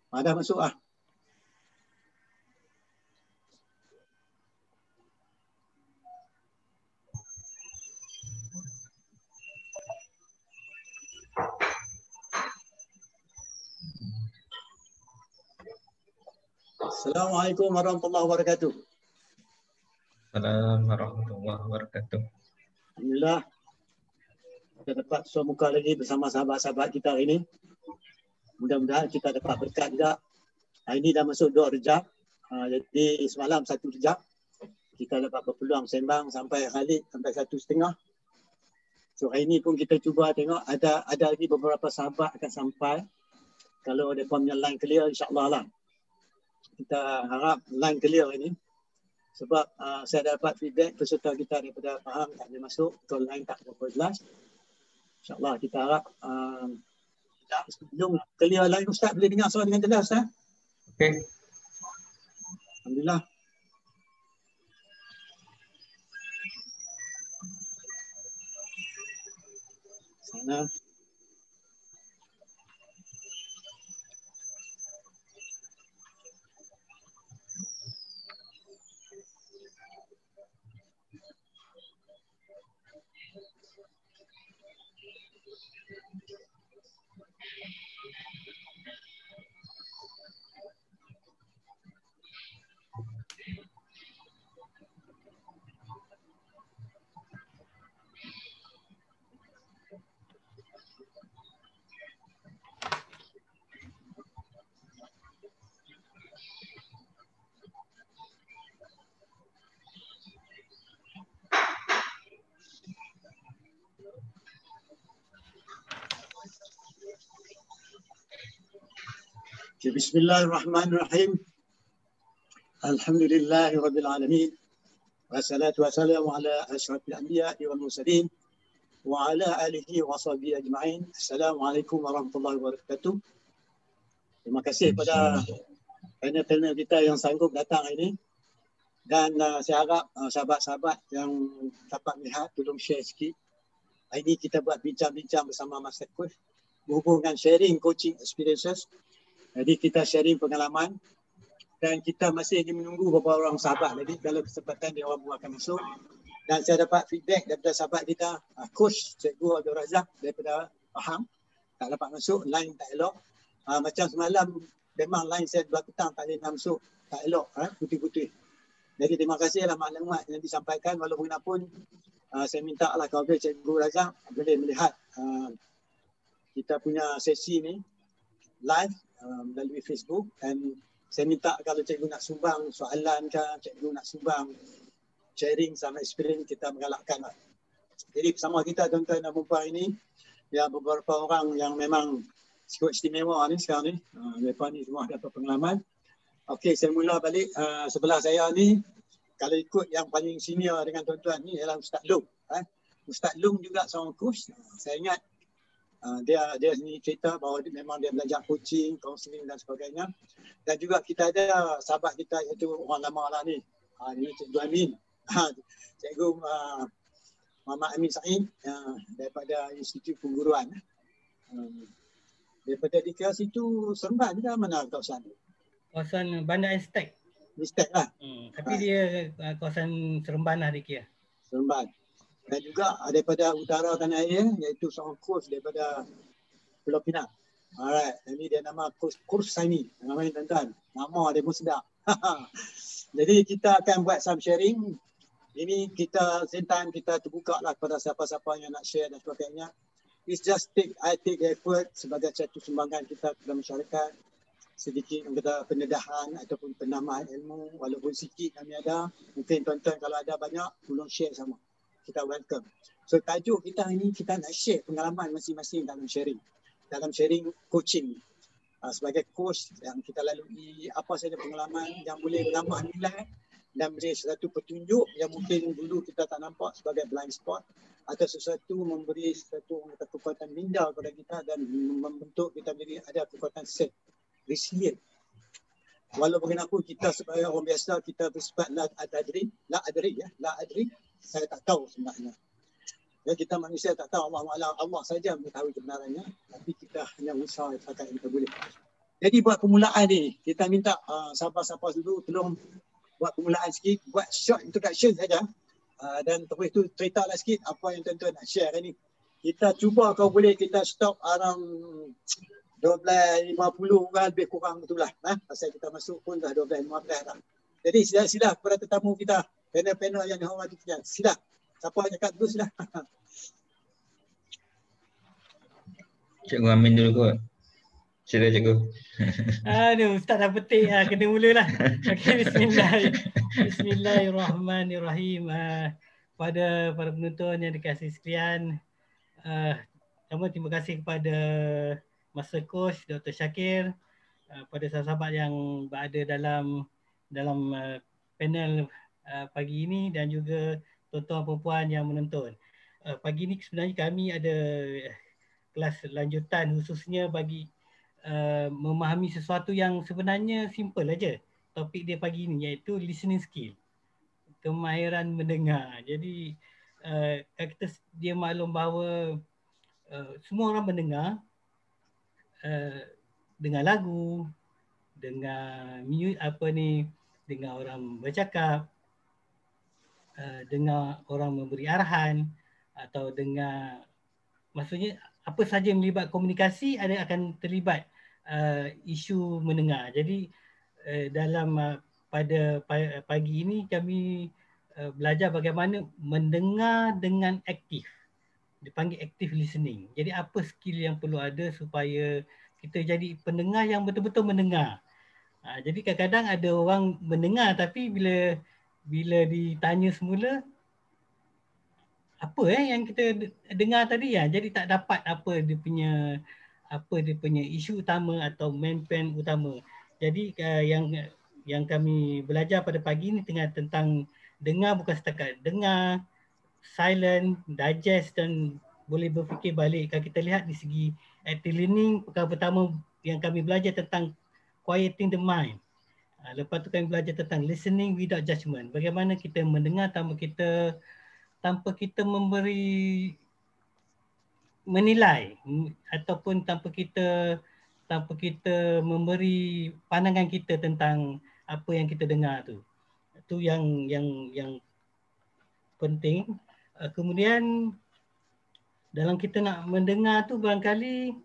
Dah masuk ah. Assalamualaikum warahmatullahi wabarakatuh. Assalamualaikum warahmatullahi wabarakatuh. Alhamdulillah kita dapat suara muka lagi bersama sahabat-sahabat kita hari ini. Mudah-mudahan kita dapat berkat juga. Hari ini dah masuk 2 Rejab. Jadi semalam 1 Rejab. Kita dapat berpeluang sembang sampai Khalid sampai 1.30. So hari ini pun kita cuba tengok ada lagi beberapa sahabat akan sampai. Kalau mereka punya line clear, insyaAllah lah. Kita harap line clear ini. Sebab saya dapat feedback peserta kita daripada faham tak boleh masuk. Kalau line tak berapa jelas. InsyaAllah kita harap sebelum clear line Ustaz boleh dengar suara dengan jelas Ustaz? Okey. Alhamdulillah. Sana. Bismillahirrahmanirrahim. Alhamdulillahirabbil alamin. Wassalatu wassalamu ala asyrafil anbiya'i wal mursalin wa ala alihi wa sahbihi ajma'in. Assalamualaikum warahmatullahi wabarakatuh. Terima kasih kepada panel-panel kita yang sanggup datang hari ini. Dan saya harap sahabat-sahabat yang dapat melihat tolong share sikit. Hari ini kita buat bincang-bincang bersama Mas Tekuf berhubung dengan sharing coaching experiences. Jadi kita sharing pengalaman dan kita masih lagi menunggu beberapa orang sahabat lagi. Kalau kesempatan dia orang akan masuk. Dan saya dapat feedback daripada sahabat kita, Coach Cikgu Abdul Razak daripada Pahang. Tak dapat masuk, line tak elok. Macam semalam memang line saya 2 petang tak boleh masuk, tak elok, putih-putih. Jadi terima kasihlah maklumat yang disampaikan. Walaupun apapun, saya minta lah kalau Cikgu Razak boleh melihat kita punya sesi ni live melalui Facebook, dan saya minta kalau cikgu nak sumbang soalan ke, cikgu nak sumbang sharing sama experience, kita mengalakkan lah. Jadi bersama kita tuan-tuan dan puan ini, ya beberapa orang yang memang cukup istimewa ni sekarang ni. Mereka ni semua dapat pengalaman. Okey, saya mula balik. Sebelah saya ni, kalau ikut yang paling senior dengan tuan-tuan ni ialah Ustaz Long. Ustaz Long juga seorang coach. Saya ingat dia sendiri cerita bahawa memang dia belajar coaching, counselling dan sebagainya. Dan juga kita ada sahabat kita iaitu orang lama lah ni. Ini Cikgu Amin. Cikgu Muhammad Amin Said daripada Institut Pengguruan. Daripada di kelas itu Seremban ke mana kawasan? Kawasan Bandar Estek. Estek lah. Tapi dia kawasan Seremban lah dia kira. Seremban. Dan juga daripada utara tanah air iaitu seorang coach daripada Pulau Pinang. Alright, ini dia nama coach Saini. Nama ni tuan-tuan. Nama dia pun sedap. Jadi kita akan buat some sharing. Ini kita same time kita terbuka lah kepada siapa-siapa yang nak share dan sebagainya. It's just take effort sebagai satu sumbangan kita kepada masyarakat. Sedikit kita pendedahan ataupun penambahan ilmu, walaupun sikit kami ada. Mungkin tuan-tuan kalau ada banyak, tolong share sama. Kita welcome. So tajuk kita ini kita nak share pengalaman masing-masing dalam sharing coaching. Sebagai coach yang kita lalui, apa sahaja pengalaman yang boleh menambah nilai dan beri sesuatu petunjuk yang mungkin dulu kita tak nampak sebagai blind spot, atau sesuatu memberi sesuatu kekuatan minda kepada kita dan membentuk kita menjadi ada kekuatan self resilient. Walaupun bagaimanapun kita sebagai orang biasa kita bersifat la adri, saya tak tahu sebenarnya. Ya, kita manusia tak tahu, Allah saja mengetahui kebenarannya, tapi kita hanya usaha setakat yang kita boleh. Jadi buat permulaan ni, kita minta sahabat-sahabat dulu tolong buat permulaan sikit, buat short introduction saja. Dan terus tu ceritalah sikit apa yang tuan-tuan nak share hari ni. Kita cuba kalau boleh kita stop around 12.50 kan, lebih kurang betul lah. Pasal kita masuk pun dah 12.15 dah. Jadi sila kepada tetamu kita, panel-panel yang dihormati sekalian. Sila. Siapa yang cakap dulu sila. Cikgu Amin dulu kot. Sila cikgu. Aduh, Ustaz dah petik. Kena mulalah. Okay, Bismillahirrahmanirrahim. Pada para penonton yang dikasihi sekalian, pertama terima kasih kepada Master Coach Dr. Shakir, pada sahabat-sahabat yang berada dalam panel pagi ini dan juga tuan-tuan perempuan yang menonton. Pagi ini sebenarnya kami ada kelas lanjutan khususnya bagi memahami sesuatu yang sebenarnya simple aja. Topik dia pagi ini iaitu listening skill, kemahiran mendengar. Jadi dia maklum bahawa semua orang mendengar, dengar lagu, dengar dengar orang bercakap, dengar orang memberi arahan, atau dengar, maksudnya apa saja yang melibat komunikasi akan terlibat isu mendengar. Jadi pada pagi ini kami belajar bagaimana mendengar dengan aktif. Dipanggil active listening. Jadi apa skill yang perlu ada supaya kita jadi pendengar yang betul-betul mendengar. Jadi kadang-kadang ada orang mendengar tapi bila ditanya semula apa yang kita dengar tadi, jadi tak dapat apa dia punya isu utama atau main point utama. Jadi yang kami belajar pada pagi ini tentang dengar bukan setakat dengar, silent, digest dan boleh berfikir balik. Kalau kita lihat di segi active listening, perkara pertama yang kami belajar tentang quieting the mind. Lepas tu kami belajar tentang listening without judgment. Bagaimana kita mendengar tanpa kita menilai ataupun tanpa kita memberi pandangan kita tentang apa yang kita dengar tu. Itu yang penting. Kemudian dalam kita nak mendengar tu barangkali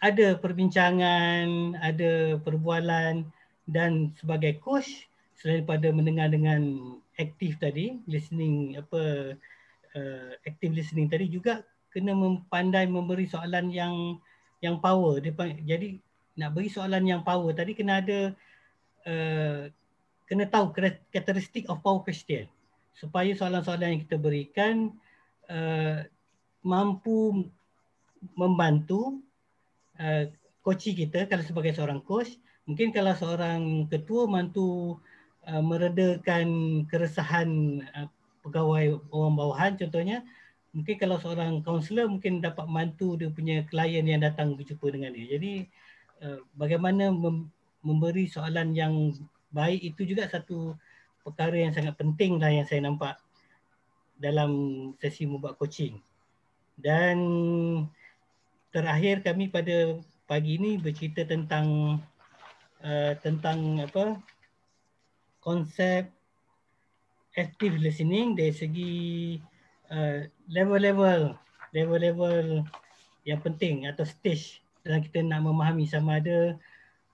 ada perbincangan, ada perbualan, dan sebagai coach selain daripada mendengar dengan aktif tadi, active listening tadi, juga kena pandai memberi soalan yang power. Jadi nak beri soalan yang power tadi kena ada kena tahu karakteristik of power question supaya soalan-soalan yang kita berikan mampu membantu coach kita. Kalau sebagai seorang coach, mungkin kalau seorang ketua mampu meredakan keresahan pegawai orang bawahan contohnya. Mungkin kalau seorang kaunselor mungkin dapat membantu dia punya klien yang datang berjumpa dengan dia. Jadi bagaimana memberi soalan yang baik itu juga satu perkara yang sangat penting lah yang saya nampak dalam sesi membuat coaching. Dan terakhir kami pada pagi ini bercerita tentang konsep active listening dari segi level-level yang penting atau stage dalam kita nak memahami sama ada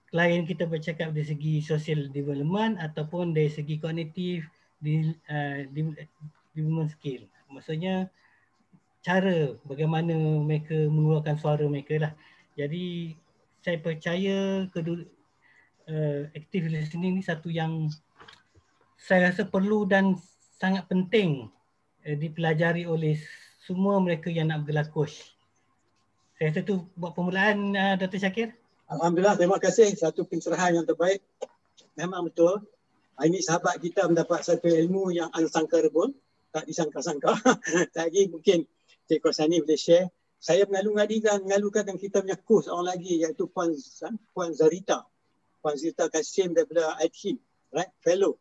klien kita bercakap dari segi social development ataupun dari segi kognitif development skill. Maksudnya cara bagaimana mereka mengeluarkan suara mereka lah. Jadi saya percaya active listening ni satu yang saya rasa perlu dan sangat penting dipelajari oleh semua mereka yang nak bergelar coach. Saya rasa tu buat permulaan, Dr. Shakir. Alhamdulillah, terima kasih. Satu pencerahan yang terbaik. Memang betul. Ini sahabat kita mendapat satu ilmu yang unthinkable, tak disangka-sangka. Lagi mungkin Cik Kosani boleh share. Saya mengalukan dan kita punya coach orang lagi iaitu Puan Zarita. Puan Zarita Kasim daripada ITHIM, right? Fellow.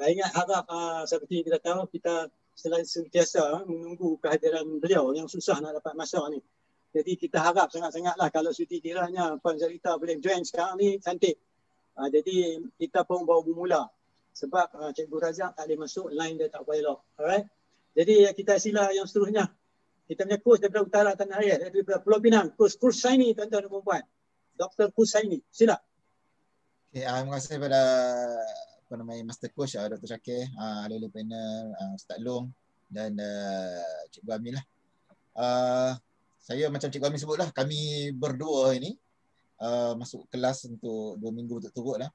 Saya ingat harap seperti kita tahu, kita sentiasa menunggu kehadiran beliau yang susah nak dapat masa ni. Jadi kita harap sangat-sangatlah kalau suti kiranya Puan Zarita boleh join sekarang ni, cantik. Jadi kita pun baru bermula. Sebab Cikgu Razak tak boleh masuk, line dia tak pilot. Alright. Jadi kita sila yang seterusnya. Kita punya kurs daripada Utara Tanah Air, daripada Pulau Pinang. Kurs Saini, tuan-tuan dan puan. Dr. Kurs Saini. Sila. Okay, terima kasih kepada Master Coach Dr. Syakir, ahli panel, Ustaz Long dan Cikgu Amin lah. Saya macam Cikgu Amin sebut lah, kami berdua ini masuk kelas untuk 2 minggu berturut-turut lah.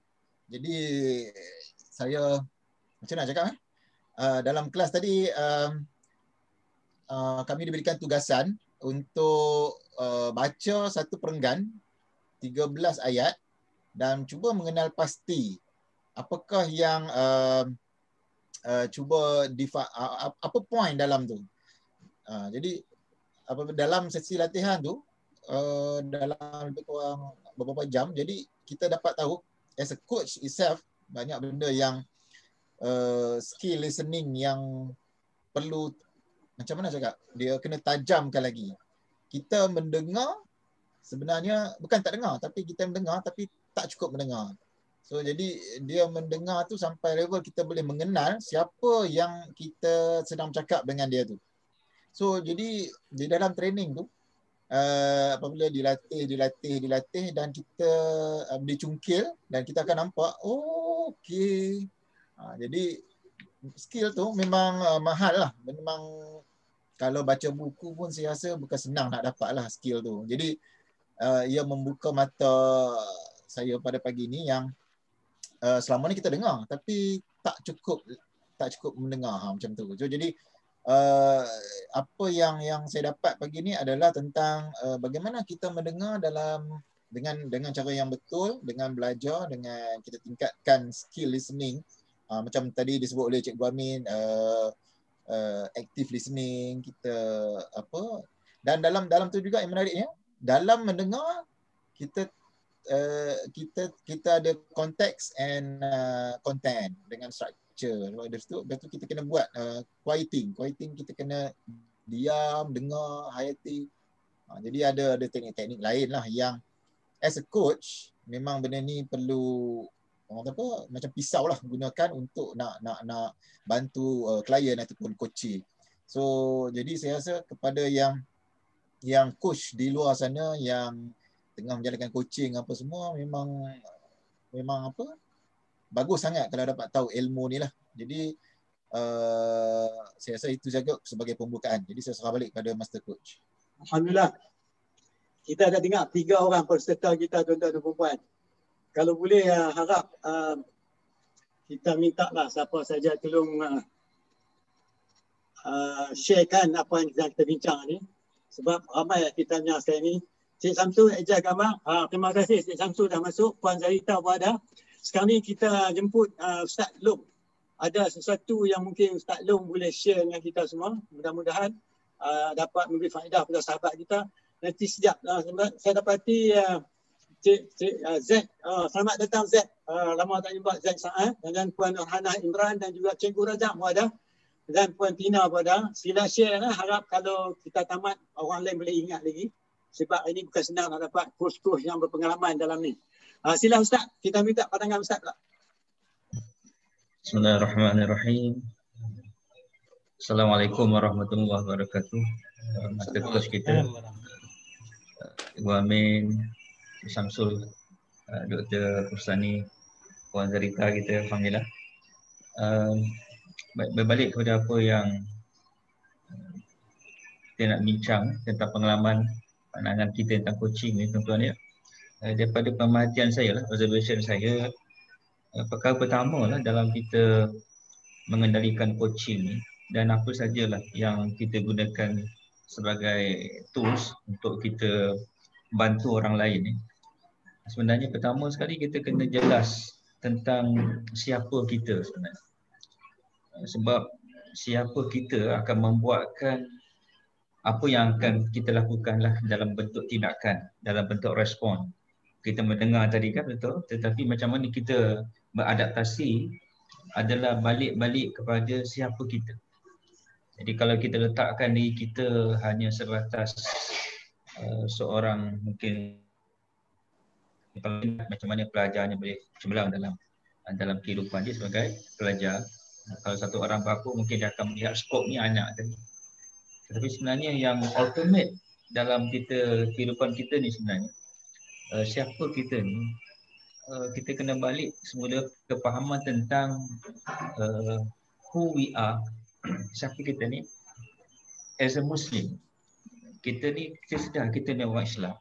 Jadi saya macam nak cakap dalam kelas tadi kami diberikan tugasan untuk baca satu perenggan 13 ayat dan cuba mengenal pasti apakah yang apa poin dalam tu. Jadi dalam sesi latihan tu dalam lebih kurang beberapa jam, jadi kita dapat tahu as a coach itself banyak benda yang skill listening yang perlu, macam mana cakap, dia kena tajamkan lagi. Kita mendengar sebenarnya bukan tak dengar, tapi kita mendengar tapi tak cukup mendengar. So jadi dia mendengar tu sampai level kita boleh mengenal siapa yang kita sedang bercakap dengan dia tu. So jadi di dalam training tu apabila dilatih dan kita dicungkil dan kita akan nampak okey. Jadi skill tu memang mahal lah. Memang kalau baca buku pun saya rasa bukan senang nak dapat lah skill tu. Jadi ia membuka mata saya pada pagi ni yang selama ni kita dengar tapi tak cukup mendengar macam tu. So, jadi apa yang saya dapat pagi ni adalah tentang bagaimana kita mendengar dengan cara yang betul, dengan belajar, dengan kita tingkatkan skill listening. Macam tadi disebut oleh Cikgu Amin, active listening kita dan dalam tu juga yang menariknya, dalam mendengar kita ada context and content dengan structure. Lepas tu kita kena buat quieting kita kena diam, dengar, hayati. Jadi ada teknik-teknik lain lah yang as a coach memang benda ni perlu macam pisau lah gunakan untuk nak bantu klien ataupun coaching. So jadi saya rasa kepada yang coach di luar sana yang tengah menjalankan coaching apa semua, memang bagus sangat kalau dapat tahu ilmu ni lah. Jadi saya rasa itu saja sebagai pembukaan. Jadi saya serah balik pada Master Coach. Alhamdulillah. Kita dah dengar 3 orang peserta kita, tuan-tuan dan puan-puan. Kalau boleh harap kita minta lah siapa saja tolong sharekan apa yang kita bincang ni. Sebab ramai kita punya saya ni. Cik Samsul, Eja Gambar. Terima kasih Cik Samsul dah masuk. Puan Zarita pun ada. Sekarang ni kita jemput Ustaz Long. Ada sesuatu yang mungkin Ustaz Long boleh share dengan kita semua. Mudah-mudahan dapat memberi faedah kepada sahabat kita. Nanti sekejap. Saya dapati Cik Z. Selamat datang Z. Lama tak jumpa Z Sa'ad. Dan Puan Nurhana Imran dan juga Cikgu Razak pun ada. Dan Puan Tina pun ada. Sila share lah. Harap kalau kita tamat, orang lain boleh ingat lagi. Sebab ini bukan senang nak dapat kurs-kurs yang berpengalaman dalam ni. Sila Ustaz, kita minta pandangan Ustaz pula. Bismillahirrahmanirrahim. Assalamualaikum warahmatullahi wabarakatuh. Master Coach kita, Ibu Amin, Samsul, Dr. Fursani, Puan Zarita kita, Alhamdulillah. Berbalik kepada apa yang kita nak bincang tentang pengalaman pandangan kita tentang coaching ni, tuan-tuan ya. Daripada pemerhatian saya lah, observation saya, perkara pertama lah dalam kita mengendalikan coaching ni dan apa sajalah yang kita gunakan sebagai tools untuk kita bantu orang lain ni. Sebenarnya pertama sekali kita kena jelas tentang siapa kita sebenarnya. Sebab siapa kita akan membuatkan apa yang akan kita lakukanlah dalam bentuk tindakan, dalam bentuk respon. Kita mendengar tadi kan betul, tetapi macam mana kita beradaptasi adalah balik-balik kepada siapa kita. Jadi kalau kita letakkan diri kita hanya sebatas seorang mungkin macam mana pelajarnya boleh cemerlang dalam kehidupan dia sebagai pelajar. Kalau satu orang bapa mungkin dia akan melihat skop ni anak tadi. Tetapi sebenarnya yang ultimate dalam kehidupan kita ni sebenarnya, siapa kita ni, kita kena balik semula kepahaman tentang who we are, siapa kita ni as a Muslim. Kita sedar kita ni orang Islam.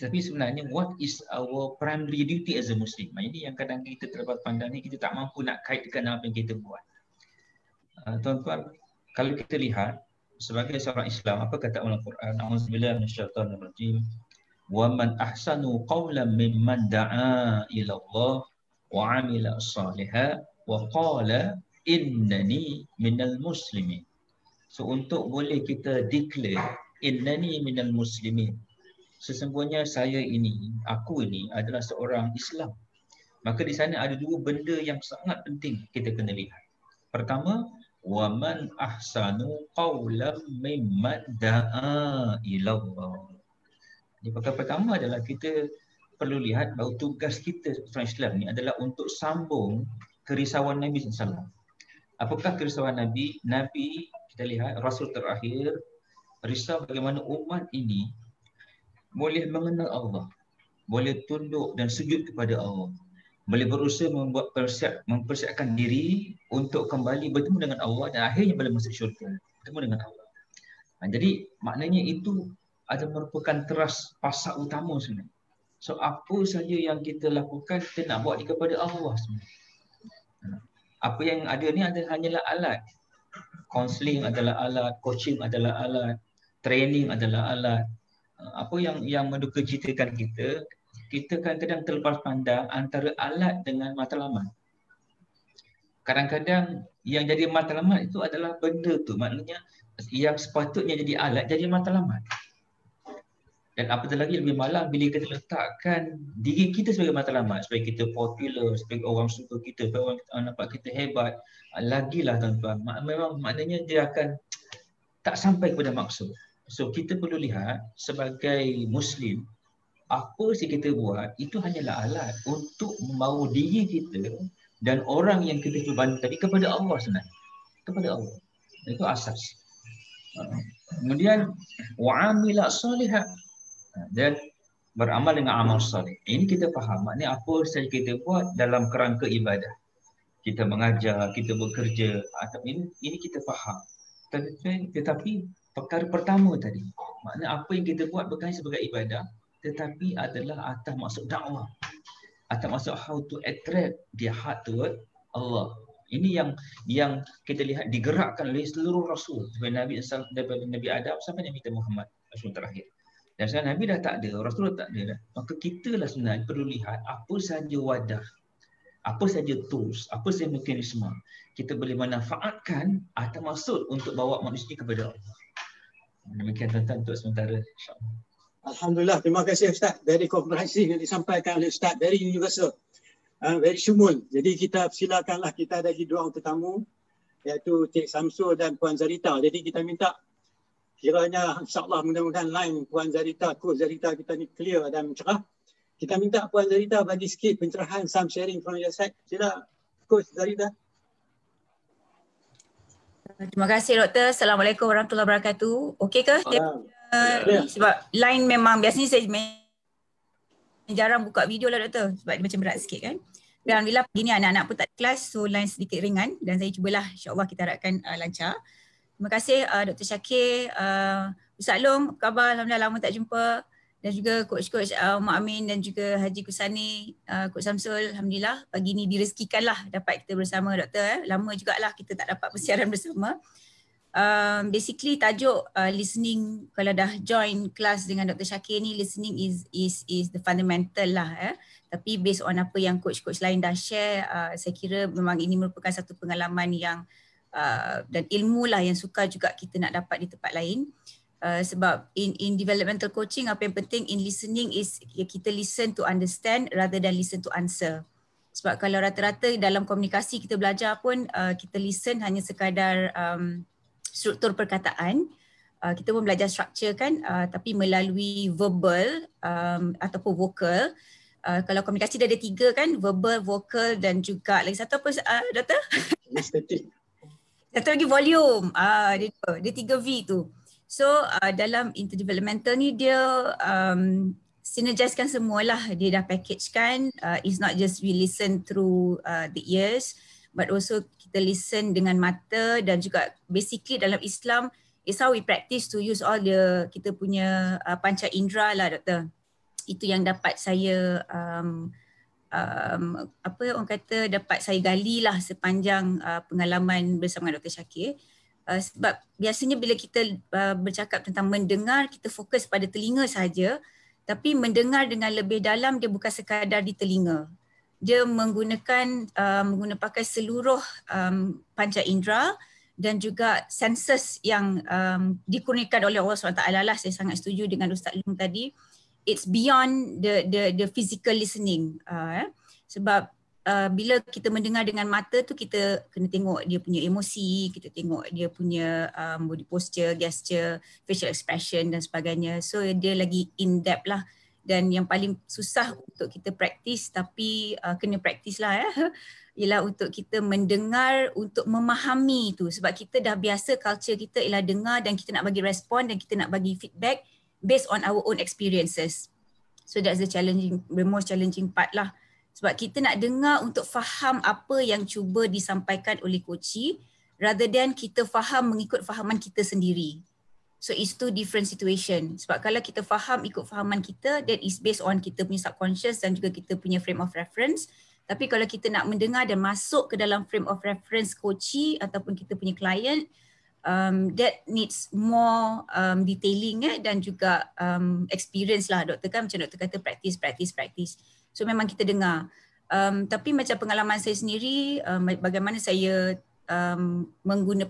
Tapi sebenarnya what is our primary duty as a Muslim? Ini yang kadang kita terlepas pandang ni, kita tak mampu nak kaitkan apa yang kita buat. Tuan-tuan, kalau kita lihat sebagai seorang Islam, apa kata Allah Quran? A'udzubillahi minasyaitonir rajim. Wa man ahsanu qawlan mimman da'a ila Allah wa 'amila shalihan wa qala innani minal muslimin. So untuk boleh kita declare innani minal muslimin, sesungguhnya aku ini adalah seorang Islam, maka di sana ada dua benda yang sangat penting kita kena lihat. Pertama, wa man ahsanu qawlan mimman da'a ila Allah. Jadi perkara pertama adalah kita perlu lihat bahawa tugas kita seorang Islam ni adalah untuk sambung kerisauan Nabi SAW. Apakah kerisauan Nabi? Nabi, kita lihat Rasul terakhir risau bagaimana umat ini boleh mengenal Allah, boleh tunduk dan sujud kepada Allah, boleh berusaha mempersiapkan diri untuk kembali bertemu dengan Allah dan akhirnya boleh masuk syurga, bertemu dengan Allah. Jadi maknanya itu adalah merupakan teras pasak utama sebenarnya. So apa saja yang kita lakukan, kita nak buat kepada Allah sebenarnya. Apa yang ada ni hanyalah alat. Counselling adalah alat, coaching adalah alat, training adalah alat. Apa yang mendukacitakan kita kadang-kadang terlepas pandang antara alat dengan matlamat. Kadang-kadang yang jadi matlamat itu adalah benda tu, maknanya yang sepatutnya jadi alat jadi matlamat. Dan apatah lagi lebih malang bila kita letakkan diri kita sebagai matlamat, supaya kita popular, supaya orang suka kita, supaya orang nampak kita hebat, lagilah tuan-tuan, memang maknanya dia akan tak sampai kepada maksud. So kita perlu lihat sebagai Muslim, apa sih kita buat itu hanyalah alat untuk membawa diri kita dan orang yang kita bantu tadi kepada Allah sebenarnya, kepada Allah. Itu asas. Kemudian wa'amila shalihan, dan beramal dengan amal salih. Ini kita faham, maknanya apa saja kita buat dalam kerangka ibadah. Kita mengajar, kita bekerja, ini kita faham. Tetapi perkara pertama tadi, maknanya apa yang kita buat bukan sebagai ibadah, tetapi adalah atas maksud dakwah, atas maksud how to attract their heart toward Allah. Ini yang kita lihat digerakkan oleh seluruh Rasul, daripada Nabi Adam sampai Nabi Muhammad, Rasul terakhir. Dan sekarang Nabi dah tak ada, Rasul dah tak ada dah. Maka kita lah sebenarnya perlu lihat apa sahaja wadah, apa sahaja tools, apa sahaja mekanisme kita boleh manfaatkan atas maksud untuk bawa manusia kepada Allah. Demikian tuan-tuan untuk sementara. Alhamdulillah, terima kasih Ustaz. Very komprehensif yang disampaikan oleh Ustaz, very universal, very syumul. Jadi kita silakanlah, kita ada lagi dua orang tetamu, iaitu Cik Samsul dan Puan Zarita. Jadi kita minta kiranya insyaAllah mudah-mudahan line Puan Zarita, Coach Zarita kita ni clear dan cerah. Kita minta Puan Zarita bagi sikit pencerahan, some sharing from your side. Sila Coach Zarita. Terima kasih Doktor. Assalamualaikum warahmatullahi wabarakatuh. Okey ke? Sebab line memang biasanya saya jarang buka video lah Doktor, sebab dia macam berat sikit kan. Dan alhamdulillah pagi ni anak-anak pun tak ada kelas, so line sedikit ringan dan saya cubalah, insyaAllah kita harapkan lancar. Terima kasih Dr. Syakir, Ustaz Long, apa khabar? Alhamdulillah lama tak jumpa. Dan juga Coach Mak Amin dan juga Haji Kusani, Coach Samsul. Alhamdulillah pagi ni direzekikanlah dapat kita bersama Doktor. Lama jugalah kita tak dapat persiaran bersama. Basically tajuk listening, kalau dah join kelas dengan Dr. Syakir ni, listening is the fundamental lah. Tapi based on apa yang coach-coach lain dah share, saya kira memang ini merupakan satu pengalaman yang dan ilmu lah yang suka juga kita nak dapat di tempat lain. Sebab in developmental coaching, apa yang penting in listening is kita listen to understand rather than listen to answer. Sebab kalau rata-rata dalam komunikasi kita belajar pun kita listen hanya sekadar struktur perkataan, kita pun belajar structure kan, tapi melalui verbal ataupun vocal. Kalau komunikasi dia ada 3 kan, verbal, vocal dan juga lagi satu apa Doktor? Estetik. Satu lagi volume. Dia 3V tu. So dalam interdevelopmental ni dia synergizekan semualah. Dia dah packagekan. It's not just we listen through the ears, but also kita listen dengan mata, dan juga basically dalam Islam it's how we practice to use all kita punya panca indera lah Doktor. Itu yang dapat saya apa orang kata dapat saya gali lah sepanjang pengalaman bersama Dr. Shakir. Sebab biasanya bila kita bercakap tentang mendengar, kita fokus pada telinga saja, tapi mendengar dengan lebih dalam dia bukan sekadar di telinga. Dia menggunakan pakai seluruh panca indera dan juga senses yang dikurniakan oleh Allah SWT lah. Saya sangat setuju dengan Ustaz Long tadi. It's beyond the physical listening. Sebab bila kita mendengar dengan mata tu, kita kena tengok dia punya emosi, kita tengok dia punya body posture, gesture, facial expression dan sebagainya. So dia lagi in depth lah. Dan yang paling susah untuk kita praktis, tapi kena praktis lah ialah untuk kita mendengar, untuk memahami tu. Sebab kita dah biasa culture kita ialah dengar dan kita nak bagi respon dan kita nak bagi feedback based on our own experiences. So that's the most challenging part lah. Sebab kita nak dengar untuk faham apa yang cuba disampaikan oleh coachee rather than kita faham mengikut fahaman kita sendiri. So it's two different situation. Sebab kalau kita faham ikut fahaman kita, that is based on kita punya subconscious dan juga kita punya frame of reference. Tapi kalau kita nak mendengar dan masuk ke dalam frame of reference coachee ataupun kita punya client, that needs more detailing dan juga experience lah doktor kan, macam doktor kata practice. So memang kita dengar. Tapi macam pengalaman saya sendiri, bagaimana saya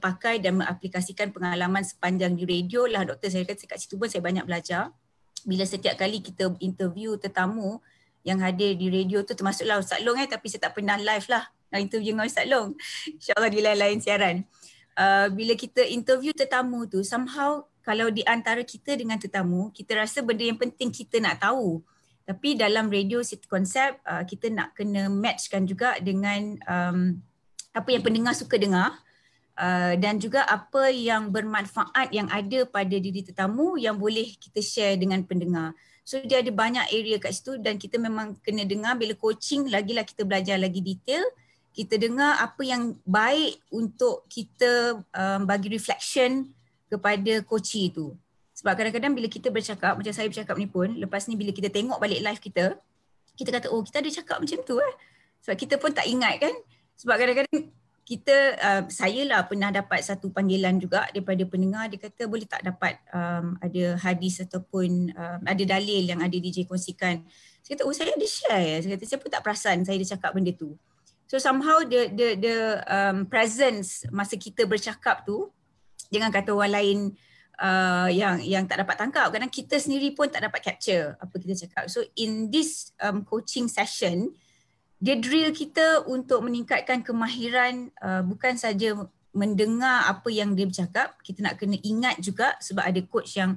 pakai dan mengaplikasikan pengalaman sepanjang di radio lah doktor. Saya kata kat situ pun saya banyak belajar. Bila setiap kali kita interview tetamu yang hadir di radio tu, termasuklah Ustaz Long tapi saya tak pernah live lah interview dengan Ustaz Long. InsyaAllah di lain-lain siaran. Bila kita interview tetamu tu, somehow kalau di antara kita dengan tetamu, kita rasa benda yang penting kita nak tahu. Tapi dalam radio City Concept, kita nak kena matchkan juga dengan apa yang pendengar suka dengar dan juga apa yang bermanfaat yang ada pada diri tetamu yang boleh kita share dengan pendengar. So dia ada banyak area kat situ dan kita memang kena dengar. Bila coaching, lagilah kita belajar lagi detail. Kita dengar apa yang baik untuk kita bagi reflection kepada coachee tu. Sebab kadang-kadang bila kita bercakap, macam saya bercakap ni pun, lepas ni bila kita tengok balik live kita, kita kata oh kita ada cakap macam tu Sebab kita pun tak ingat kan. Sebab kadang-kadang kita, saya lah pernah dapat satu panggilan juga daripada pendengar, dia kata boleh tak dapat ada hadis ataupun ada dalil yang ada DJ kongsikan. Saya kata oh saya ada share. Saya kata saya pun tak perasan saya ada cakap benda tu. So somehow the presence masa kita bercakap tu, jangan kata orang lain yang tak dapat tangkap, kadang kita sendiri pun tak dapat capture apa kita cakap. So in this coaching session, dia drill kita untuk meningkatkan kemahiran bukan saja mendengar apa yang dia bercakap, kita nak kena ingat juga sebab ada coach yang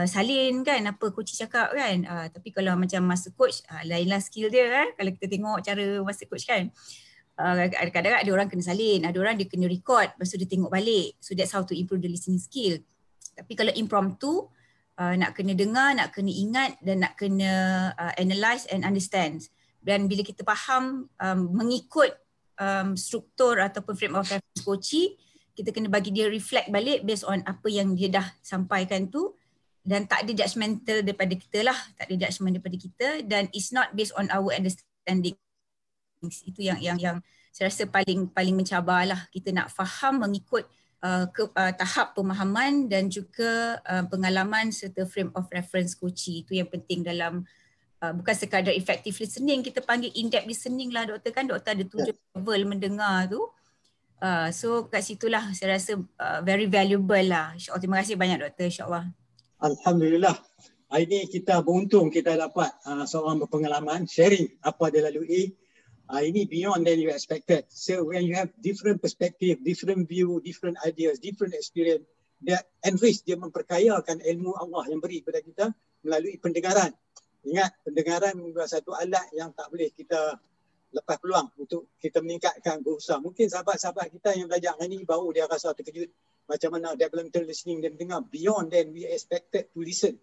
salin kan apa coach cakap kan. Tapi kalau macam master coach, lainlah skill dia kalau kita tengok cara master coach kan. Kadang-kadang ada orang kena salin, ada orang dia kena record, lepas tu dia tengok balik. So that's how to improve the listening skill. Tapi kalau impromptu, nak kena dengar, nak kena ingat dan nak kena analyse and understand. Dan bila kita faham mengikut struktur ataupun frame of reference coachee, kita kena bagi dia reflect balik based on apa yang dia dah sampaikan tu, dan tak ada judgemental daripada kita lah, tak ada judgement daripada kita, dan it's not based on our understanding. Itu yang saya rasa paling mencabar lah. Kita nak faham mengikut tahap pemahaman dan juga pengalaman serta frame of reference coachee. Itu yang penting dalam bukan sekadar effective listening, kita panggil in-depth listening lah doktor kan. Doktor ada 7 level mendengar tu. So kat situlah saya rasa very valuable lah. InsyaAllah, terima kasih banyak doktor, insyaAllah. Alhamdulillah. Hari ini kita beruntung kita dapat seorang berpengalaman sharing apa dia lalui. Ini beyond than you expected. So when you have different perspective, different view, different ideas, different experience, dia enrich, dia memperkayakan ilmu Allah yang beri kepada kita melalui pendengaran. Ingat, pendengaran adalah satu alat yang tak boleh kita lepas peluang untuk kita meningkatkan berusaha. Mungkin sahabat-sahabat kita yang belajar hari ini baru dia rasa terkejut macam mana developmental listening dia mendengar beyond than we expected to listen.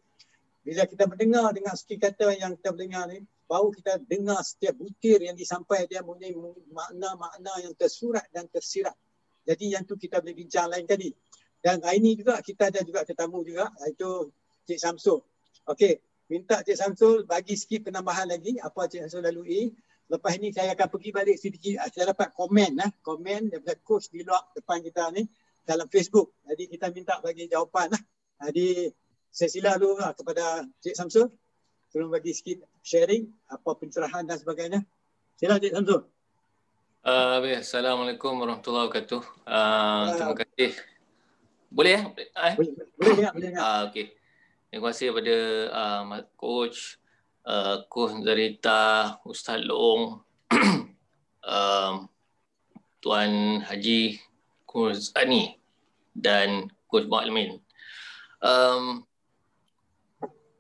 Bila kita mendengar dengan segi kata yang kita mendengar ni, baru kita dengar setiap butir yang disampaikan dia mempunyai makna-makna yang tersurat dan tersirat. Jadi yang tu kita boleh bincang lain kali. Dan hari ini juga kita ada juga tetamu juga, iaitu Cik Samsul. Okey, minta Cik Samsul bagi sikit penambahan lagi apa Cik Samsul lalui. Lepas ini saya akan pergi balik sedikit. Saya dapat komen daripada coach di luar depan kita ni dalam Facebook. Jadi kita minta bagi jawapan lah. Jadi saya sila dulu kepada Cik Samsul. Tolong bagi sikit sharing apa pencerahan dan sebagainya. Sila Cik Samsul. Assalamualaikum warahmatullahi wabarakatuh. Terima kasih. Boleh ya? Boleh. Okey. Terima kasih kepada coach, Coach Zarita, Ustaz Long, Tuan Haji Coach Ani dan Coach Mu'almin.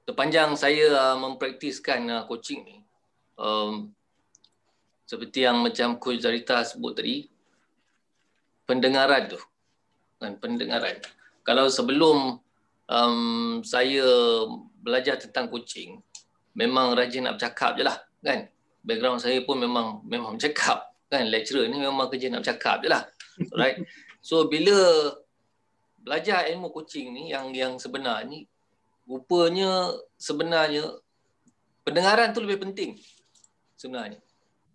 Sepanjang saya mempraktiskan coaching ni, seperti yang macam Coach Zarita sebut tadi, pendengaran tu. Pendengaran. Kalau sebelum saya belajar tentang coaching, memang rajin nak bercakap je lah. Kan? Background saya pun memang bercakap. Kan? Lecturer ni memang kerja nak bercakap je lah. Alright? So bila belajar ilmu coaching ni, yang sebenar ni, rupanya sebenarnya pendengaran tu lebih penting sebenarnya.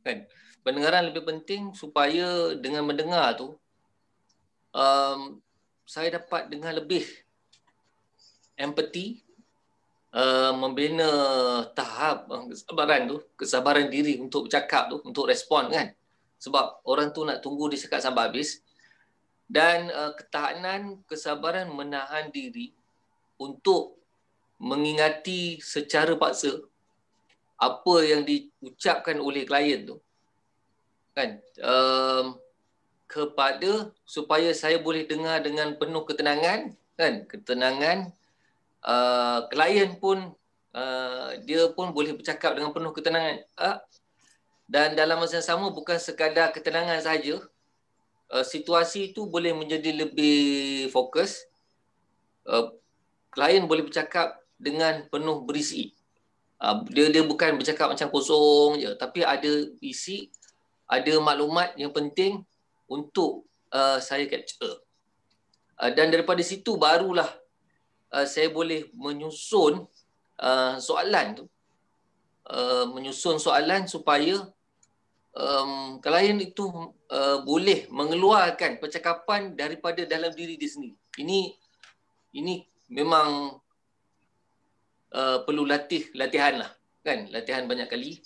Kan? Pendengaran lebih penting supaya dengan mendengar tu saya dapat dengar lebih empathy, membina tahap kesabaran diri untuk bercakap tu, untuk respon kan. Sebab orang tu nak tunggu dia cakap sampai habis. Dan ketahanan, kesabaran menahan diri untuk mengingati secara paksa apa yang diucapkan oleh klien tu. Kan? Kepada supaya saya boleh dengar dengan penuh ketenangan, kan? Ketenangan, klien pun dia pun boleh bercakap dengan penuh ketenangan. Dan dalam masa yang sama bukan sekadar ketenangan saja, situasi itu boleh menjadi lebih fokus. Klien boleh bercakap dengan penuh berisi. Dia bukan bercakap macam kosong je, tapi ada isi, ada maklumat yang penting untuk saya capture. Dan daripada situ barulah saya boleh menyusun soalan tu. Menyusun soalan supaya klien itu boleh mengeluarkan percakapan daripada dalam diri dia sendiri. Ini memang perlu latihan lah. Kan? Latihan banyak kali.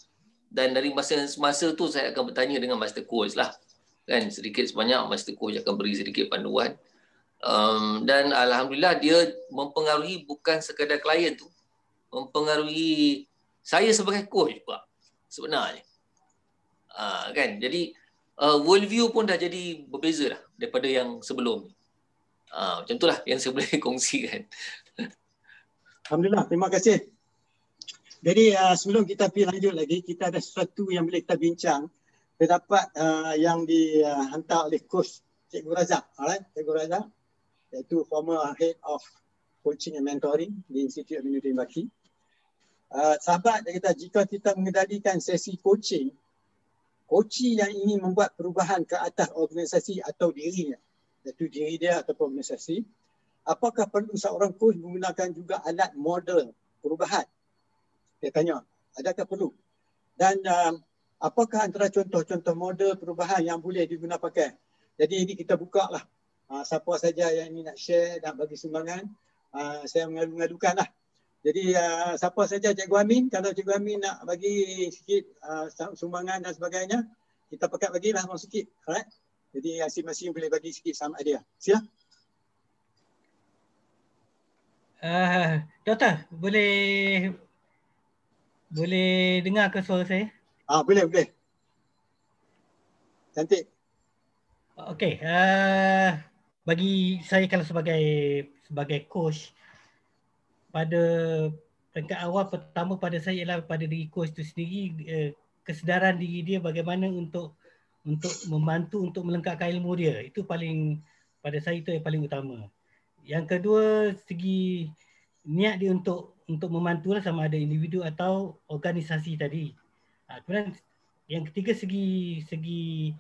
Dan dari masa tu saya akan bertanya dengan master coach lah. Kan, sedikit sebanyak master coach akan beri sedikit panduan. Dan alhamdulillah dia mempengaruhi bukan sekadar klien tu, mempengaruhi saya sebagai coach juga sebenarnya. Kan, jadi world view pun dah jadi berbeza dah daripada yang sebelum. Macam itulah yang saya boleh kongsikan. Alhamdulillah, terima kasih. Jadi sebelum kita pergi lanjut lagi, kita ada sesuatu yang boleh kita bincang. Terdapat yang dihantar oleh coach Cikgu Razak, Cikgu Razak, iaitu former head of coaching and mentoring di Institut Aminuddin Baki. Sahabat, dia kata jika kita mengendalikan sesi coaching yang ingin membuat perubahan ke atas organisasi atau dirinya, iaitu diri dia atau organisasi, apakah perlu seorang coach menggunakan juga alat model perubahan? Dia tanya, adakah perlu? Dan apakah antara contoh-contoh model perubahan yang boleh digunakan pakai? Jadi ini kita buka lah. Siapa saja yang ingin nak share, nak bagi sumbangan, saya mengadu-ngadukan lah. Jadi siapa saja, Cikgu Amin, kalau Cikgu Amin nak bagi sikit sumbangan dan sebagainya, kita pakat bagilah sikit. Alright? Jadi masing-masing boleh bagi sikit sama dia. Sila. Doktor, boleh dengar ke suara saya? Boleh. Cantik. Okey. bagi saya kalau sebagai coach, pada peringkat awal pertama pada saya ialah pada diri coach itu sendiri, kesedaran diri dia bagaimana untuk membantu untuk melengkapkan ilmu dia. Itu paling, pada saya itu yang paling utama. Yang kedua, segi niat dia untuk membantu lah, sama ada individu atau organisasi tadi. Kemudian yang ketiga, segi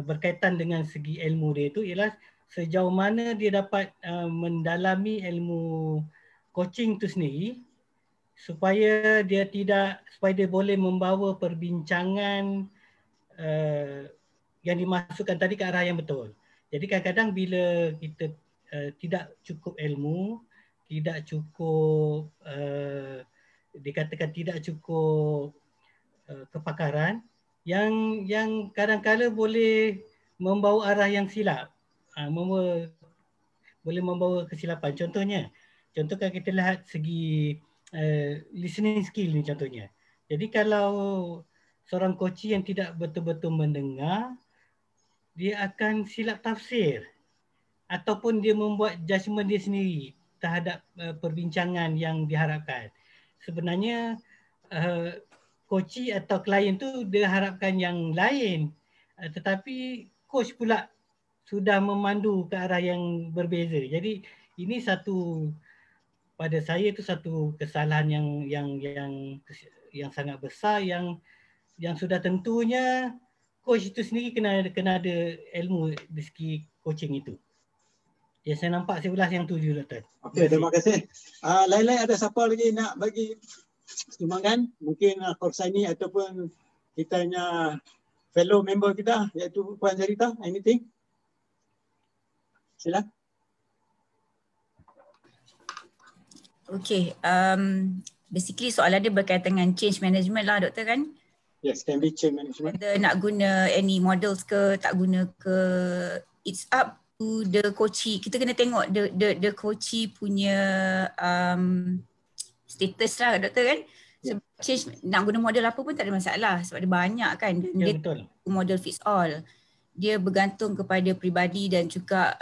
berkaitan dengan segi ilmu dia itu ialah sejauh mana dia dapat mendalami ilmu coaching itu sendiri supaya dia boleh membawa perbincangan yang dimasukkan tadi ke arah yang betul. Jadi kadang-kadang bila kita tidak cukup ilmu, tidak cukup dikatakan tidak cukup kepakaran, yang kadang-kala boleh membawa arah yang silap, boleh membawa kesilapan. Contoh kalau kita lihat segi listening skill ni contohnya. Jadi kalau seorang coach yang tidak betul-betul mendengar, dia akan silap tafsir ataupun dia membuat judgement dia sendiri terhadap perbincangan yang diharapkan. Sebenarnya coach atau klien tu dia harapkan yang lain, tetapi coach pula sudah memandu ke arah yang berbeza. Jadi ini pada saya itu satu kesalahan yang sangat besar, yang sudah tentunya coach itu sendiri kena ada ilmu dari segi coaching itu. Ya, saya nampak saya ulas yang tu dulu, Doktor. Okey, terima kasih. Lain-lain ada siapa lagi nak bagi sumbangan? Mungkin Korsaini ataupun kita punya fellow member kita iaitu Puan Zarita, anything? Sila. Okay, basically soalan dia berkaitan dengan change management lah, Doktor, kan? Yes, can be change management. Whether nak guna any models ke, tak guna ke, it's up to the coachee. Kita kena tengok the coachee punya status lah, Doktor, kan? Sebab change, nak guna model apa pun tak ada masalah sebab dia banyak kan. Dan dia betul. Model fits all. Dia bergantung kepada peribadi dan juga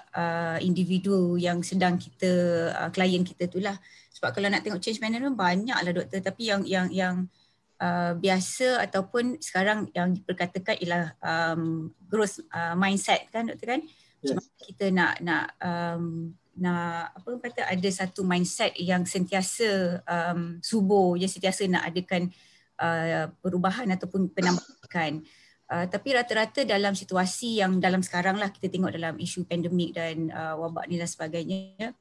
individu yang sedang kita, klien kita tu lah. Sebab kalau nak tengok change management banyak lah, Doktor. Tapi yang biasa ataupun sekarang yang diperkatakan ialah growth mindset kan, Doktor, kan? Cuma kita nak apa kata, ada satu mindset yang sentiasa subur, yang sentiasa nak adakan perubahan ataupun penambahan. Tapi rata-rata dalam situasi yang dalam sekarang lah, kita tengok dalam isu pandemik dan wabak ni dan sebagainya,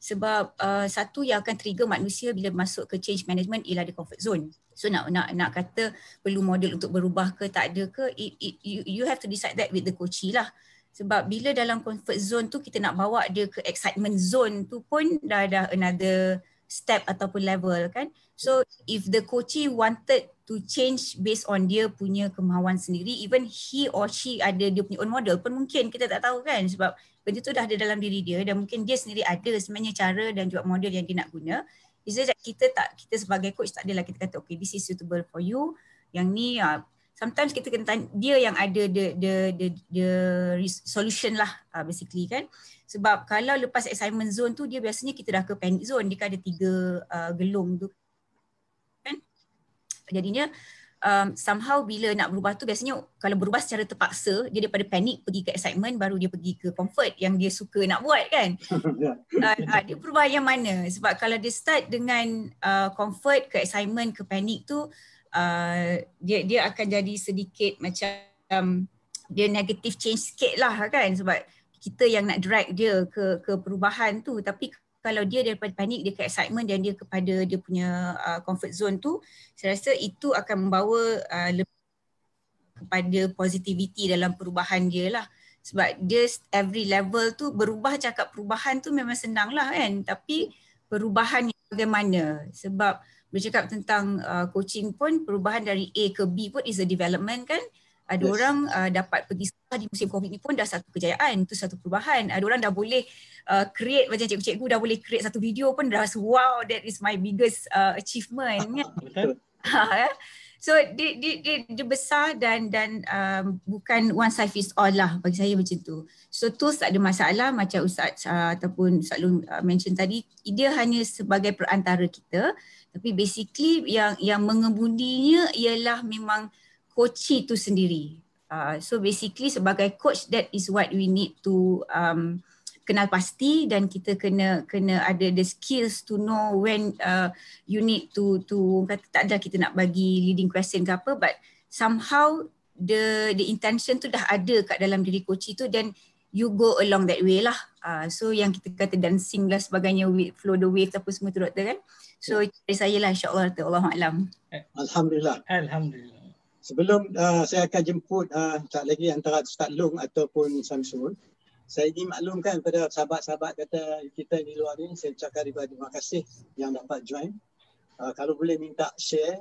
sebab satu yang akan trigger manusia bila masuk ke change management ialah the comfort zone. So nak kata perlu model untuk berubah ke tak ada ke, you have to decide that with the coachee lah. Sebab bila dalam comfort zone tu kita nak bawa dia ke excitement zone tu pun dah another step ataupun level kan. So if the coachee wanted to change based on dia punya kemahuan sendiri, even he or she ada dia punya own model pun mungkin kita tak tahu kan, sebab benda tu dah ada dalam diri dia dan mungkin dia sendiri ada sebenarnya cara dan juga model yang dia nak guna. It's just that kita sebagai coach tak adalah kita kata okay, this is suitable for you, yang ni sometimes kita kena tanya dia yang ada the solution lah basically kan. Sebab kalau lepas excitement zone tu dia biasanya kita dah ke panic zone, dia kan ada 3 gelung tu kan. Jadinya somehow bila nak berubah tu biasanya kalau berubah secara terpaksa, dia daripada panic pergi ke excitement baru dia pergi ke comfort yang dia suka nak buat kan. Dia perubahan yang mana? Sebab kalau dia start dengan comfort ke excitement ke panic tu, dia akan jadi sedikit macam dia negative change sikit lah kan, sebab kita yang nak drag dia ke perubahan tu. Tapi kalau dia daripada panik dia ke excitement dan dia kepada dia punya comfort zone tu, saya rasa itu akan membawa kepada positivity dalam perubahan dia lah. Sebab dia every level tu berubah, cakap perubahan tu memang senang lah kan, tapi perubahan yang bagaimana? Sebab bercakap tentang coaching pun, perubahan dari A ke B pun is a development kan. Ada orang dapat pergi sekolah di musim COVID ni pun dah satu kejayaan, itu satu perubahan. Ada orang dah boleh create, macam cikgu-cikgu dah boleh create satu video pun dah rasa wow, that is my biggest achievement kan. So dia besar dan bukan one size fits all lah bagi saya macam tu. So tools tak ada masalah macam Ustaz ataupun Ustaz Long mention tadi, dia hanya sebagai perantara kita, tapi basically yang mengemudinya ialah memang coach tu sendiri. So basically sebagai coach, that is what we need to kenal pasti, dan kita kena ada the skills to know when you need to kata tak ada kita nak bagi leading question ke apa, but somehow the intention tu dah ada kat dalam diri coach tu, then you go along that way lah. So yang kita kata dancing lah sebagainya, flow the wave apa semua tu doktor kan. So dari saya lah insyaAllah, Allahu'alam. Alhamdulillah. Alhamdulillah. Sebelum saya akan jemput tak lagi antara Ustaz Long ataupun Samsul, saya ingin maklumkan kepada sahabat-sahabat kita di luar ni, saya ucapkan terima kasih yang dapat join. Kalau boleh minta share,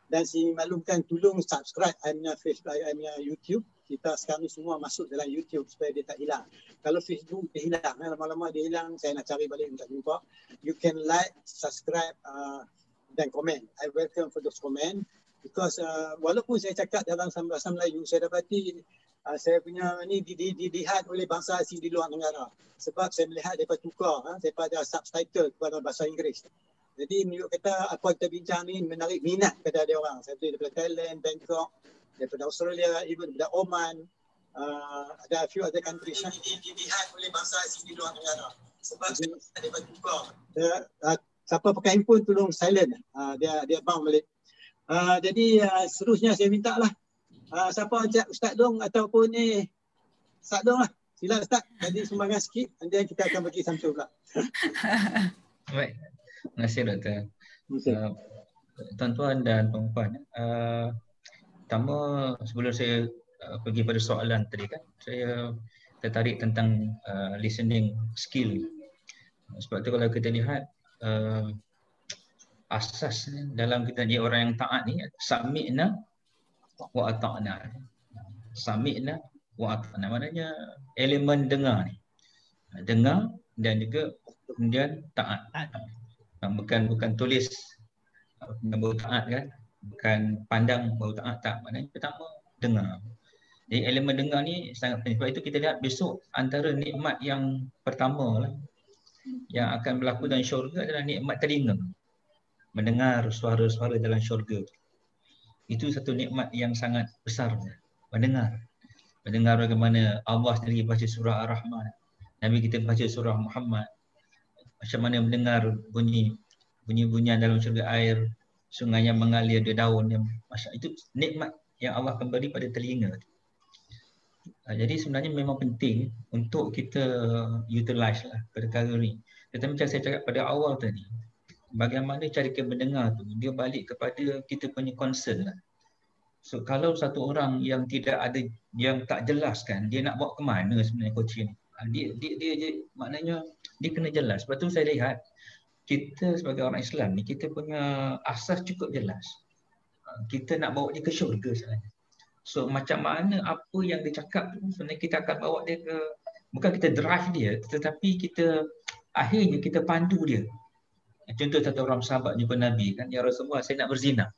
dan saya ingin maklumkan tolong subscribe Aimia Facebook, Aimia YouTube. Kita sekarang ni semua masuk dalam YouTube supaya dia tak hilang. Kalau Facebook dia hilang, lama-lama dia hilang, saya nak cari balik tak jumpa. You can like, subscribe dan komen. I welcome for those comment. Because walaupun saya cakap dalam bahasa Melayu, saya dapati saya punya ni dilihat oleh bangsa asing di luar negara. Sebab saya melihat mereka tukar daripada subtitle kepada bahasa Inggeris. Jadi menurut kata apa kita bincang ni menarik minat kepada dia orang. Saya tu daripada Thailand, Bangkok, daripada Australia, even daripada Oman, ada a few other countries yang dilihat oleh bangsa asing di luar negara. Sebab mereka tukar. Siapa pakai handphone tolong silent. Dia bang balik. Jadi seterusnya saya minta lah siapa ajak Ustaz Long ataupun Ustaz Long lah. Sila Ustaz, jadi sumbangan sikit, nanti kita akan bagi Samsul pula. Baik, terima kasih Doktor. Tuan-tuan dan puan-puan, pertama sebelum saya pergi pada soalan tadi kan, saya tertarik tentang listening skill. Sebab tu kalau kita lihat asas dalam kita jadi orang yang taat ni, sami'na wa ata'na. Sami'na wa ata'na maknanya elemen dengar ni. Dengar dan juga kemudian taat. Bukan tulis baru taat kan, bukan pandang baru taat, tak. Maknanya pertama dengar. Jadi elemen dengar ni sangat penting. Sebab itu kita lihat besok antara nikmat yang pertama lah yang akan berlaku dalam syurga adalah nikmat telinga. Mendengar suara-suara dalam syurga. Itu satu nikmat yang sangat besar. Mendengar bagaimana Allah sendiri baca surah Ar-Rahman, Nabi kita baca surah Muhammad, macam mana mendengar bunyi-bunyian dalam syurga, air, sungai yang mengalir, dia daun yang itu nikmat yang Allah akan beri pada telinga. Jadi sebenarnya memang penting untuk kita utilize lah perkara ni. Tetapi macam saya cakap pada awal tadi, bagaimana cara kita mendengar tu, dia balik kepada kita punya concern lah. So kalau satu orang yang tidak ada, yang tak jelas kan, dia nak bawa ke mana sebenarnya coaching ni, dia maknanya dia kena jelas. Sebab tu saya lihat kita sebagai orang Islam ni, kita punya asas cukup jelas. Kita nak bawa dia ke syurga sebenarnya. So macam mana apa yang dia cakap tu sebenarnya kita akan bawa dia ke, bukan kita drive dia, tetapi kita akhirnya kita pandu dia. Contoh satu orang sahabat jumpa Nabi kan, ya Rasulullah saya nak berzina.